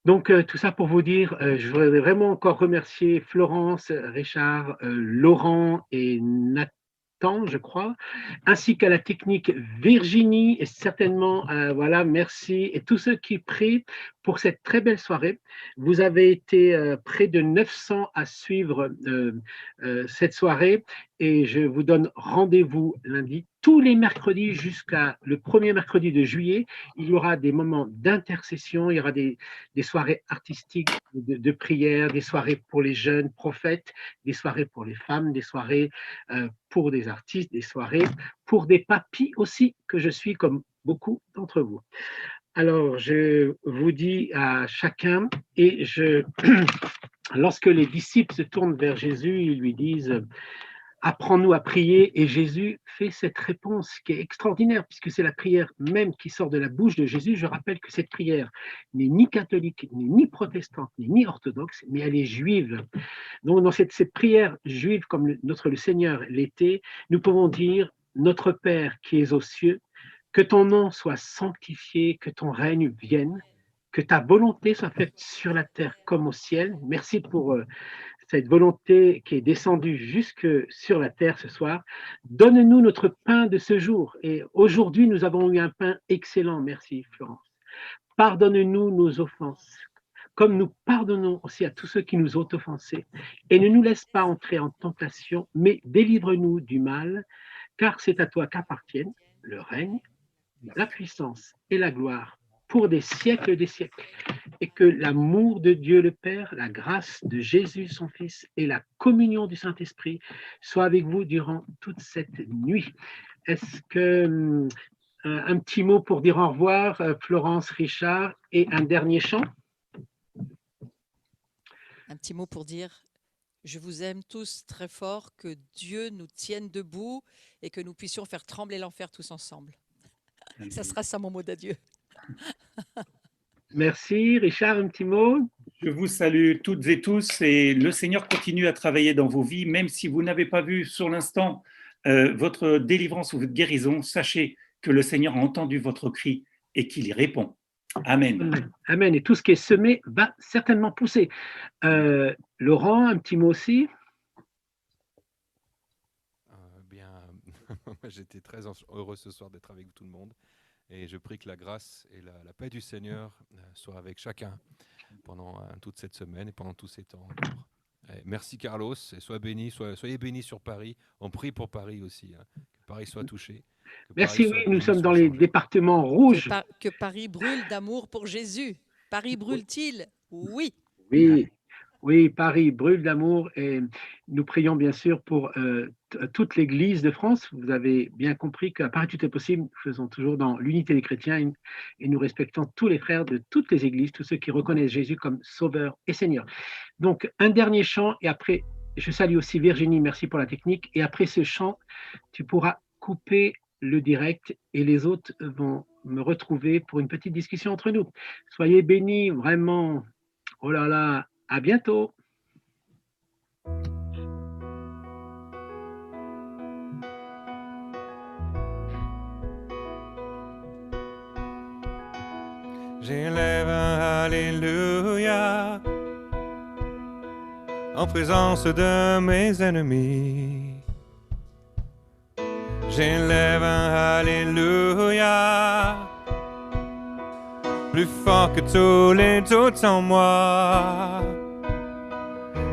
Donc, tout ça pour vous dire, je voudrais vraiment encore remercier Florence, Richard, Laurent et Nathan, je crois, ainsi qu'à la technique Virginie, et certainement, voilà, merci, et tous ceux qui prient pour cette très belle soirée. Vous avez été près de 900 à suivre cette soirée, et je vous donne rendez-vous lundi, tous les mercredis jusqu'à le premier mercredi de juillet. Il y aura des moments d'intercession, il y aura des soirées artistiques de prière, des soirées pour les jeunes prophètes, des soirées pour les femmes, des soirées pour des artistes, des soirées pour des papis aussi, que je suis comme beaucoup d'entre vous. Alors, je vous dis à chacun, et lorsque les disciples se tournent vers Jésus, ils lui disent « Apprends-nous à prier », et Jésus fait cette réponse qui est extraordinaire, puisque c'est la prière même qui sort de la bouche de Jésus. Je rappelle que cette prière n'est ni catholique, ni protestante, ni orthodoxe, mais elle est juive. Donc, dans cette prière juive, comme le Seigneur l'était, nous pouvons dire « Notre Père qui es aux cieux, que ton nom soit sanctifié, que ton règne vienne, que ta volonté soit faite sur la terre comme au ciel. » Merci pour cette volonté qui est descendue jusque sur la terre ce soir. Donne-nous notre pain de ce jour. Et aujourd'hui, nous avons eu un pain excellent. Merci, Florence. Pardonne-nous nos offenses, comme nous pardonnons aussi à tous ceux qui nous ont offensés. Et ne nous laisse pas entrer en tentation, mais délivre-nous du mal, car c'est à toi qu'appartiennent le règne, la puissance et la gloire pour des siècles des siècles, et que l'amour de Dieu le Père, la grâce de Jésus son Fils et la communion du Saint-Esprit soient avec vous durant toute cette nuit. Est-ce que un petit mot pour dire au revoir, Florence, Richard, et un dernier chant? Un petit mot pour dire je vous aime tous très fort, que Dieu nous tienne debout et que nous puissions faire trembler l'enfer tous ensemble. Ça sera ça mon mot d'adieu. Merci. Richard, un petit mot? Je vous salue toutes et tous et le Seigneur continue à travailler dans vos vies, même si vous n'avez pas vu sur l'instant votre délivrance ou votre guérison, sachez que le Seigneur a entendu votre cri et qu'il y répond. Amen. Amen. Amen. Et tout ce qui est semé va certainement pousser. Laurent, un petit mot aussi? Bien, moi, j'étais très heureux ce soir d'être avec tout le monde. Et je prie que la grâce et la paix du Seigneur soient avec chacun pendant toute cette semaine et pendant tous ces temps encore. Et merci Carlos, et soyez bénis sur Paris. On prie pour Paris aussi, hein, que Paris soit touché. Merci, oui, nous sommes dans les départements rouges. Que Paris brûle d'amour pour Jésus. Paris brûle-t-il? Oui. Oui, oui, Paris brûle d'amour et nous prions bien sûr pour toute l'Église de France. Vous avez bien compris qu'à Paris tout est possible, nous faisons toujours dans l'unité des chrétiens et nous respectons tous les frères de toutes les églises, tous ceux qui reconnaissent Jésus comme Sauveur et Seigneur. Donc un dernier chant et après, je salue aussi Virginie, merci pour la technique. Et après ce chant, tu pourras couper le direct et les autres vont me retrouver pour une petite discussion entre nous. Soyez bénis, vraiment. Oh là là, à bientôt. J'élève un Alléluia en présence de mes ennemis. J'élève un Alléluia plus fort que tous les doutes en moi.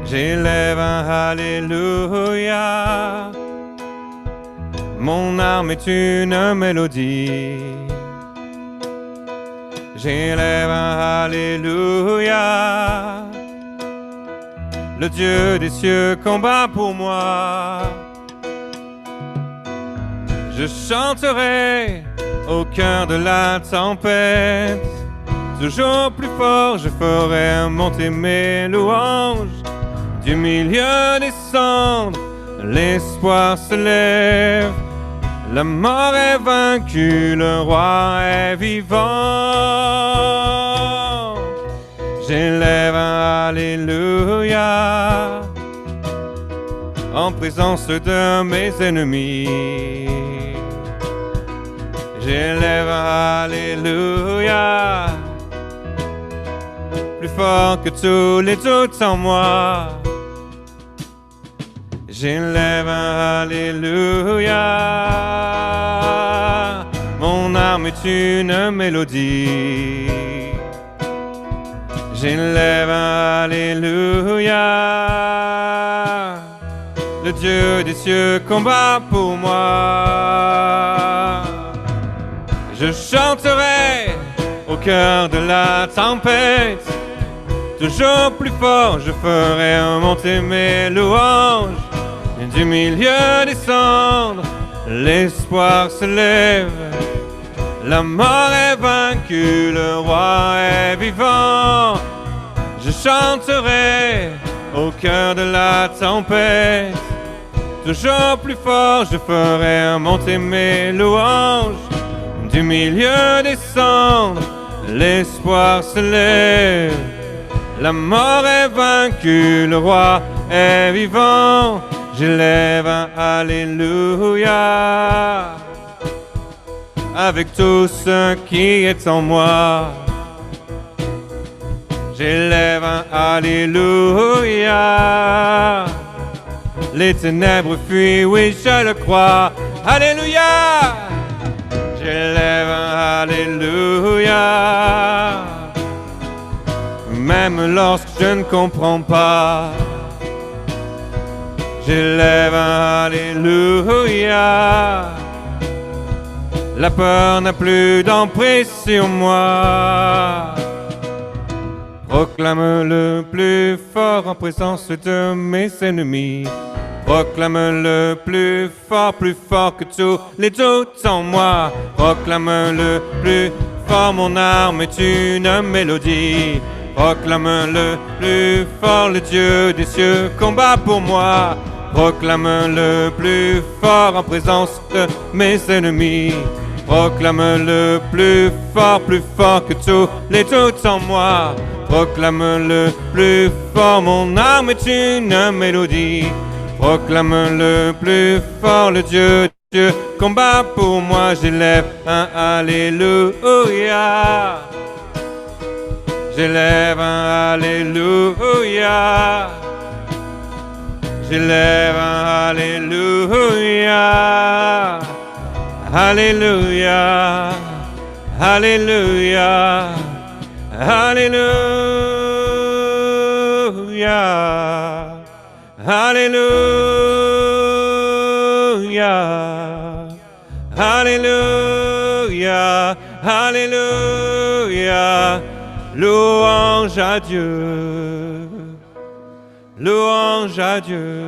J'élève un Alléluia. Mon âme est une mélodie. J'élève un Alléluia. Le Dieu des cieux combat pour moi. Je chanterai au cœur de la tempête. Toujours plus fort, je ferai monter mes louanges. Du milieu des cendres, l'espoir se lève. La mort est vaincue, le roi est vivant. J'élève un Alléluia en présence de mes ennemis. J'élève un Alléluia plus fort que tous les doutes en moi. J'élève un Alléluia. Mon âme est une mélodie. J'élève un Alléluia. Le Dieu des cieux combat pour moi. Je chanterai au cœur de la tempête. Toujours plus fort, je ferai monter mes louanges. Du milieu des cendres, l'espoir se lève. La mort est vaincue, le roi est vivant. Je chanterai au cœur de la tempête. Toujours plus fort, je ferai monter mes louanges. Du milieu des cendres, l'espoir se lève. La mort est vaincue, le roi est vivant. J'élève un Alléluia avec tout ce qui est en moi. J'élève un Alléluia. Les ténèbres fuient, oui, je le crois. Alléluia. J'élève un Alléluia. Même lorsque je ne comprends pas. J'élève un Alléluia. La peur n'a plus d'emprise sur moi. Proclame le plus fort en présence de mes ennemis. Proclame le plus fort que tous les doutes en moi. Proclame le plus fort, mon arme est une mélodie. Proclame le plus fort, le Dieu des cieux combat pour moi. Proclame le plus fort en présence de mes ennemis. Proclame-le plus fort que tous les doutes en moi. Proclame-le plus fort, mon âme est une mélodie. Proclame-le plus fort, le Dieu combat pour moi. J'élève un Alléluia. J'élève un Alléluia. J'élève un Alléluia. Alléluia. Alléluia. Alléluia. Alléluia. Alléluia. Alléluia. Louange à Dieu. Louange à Dieu.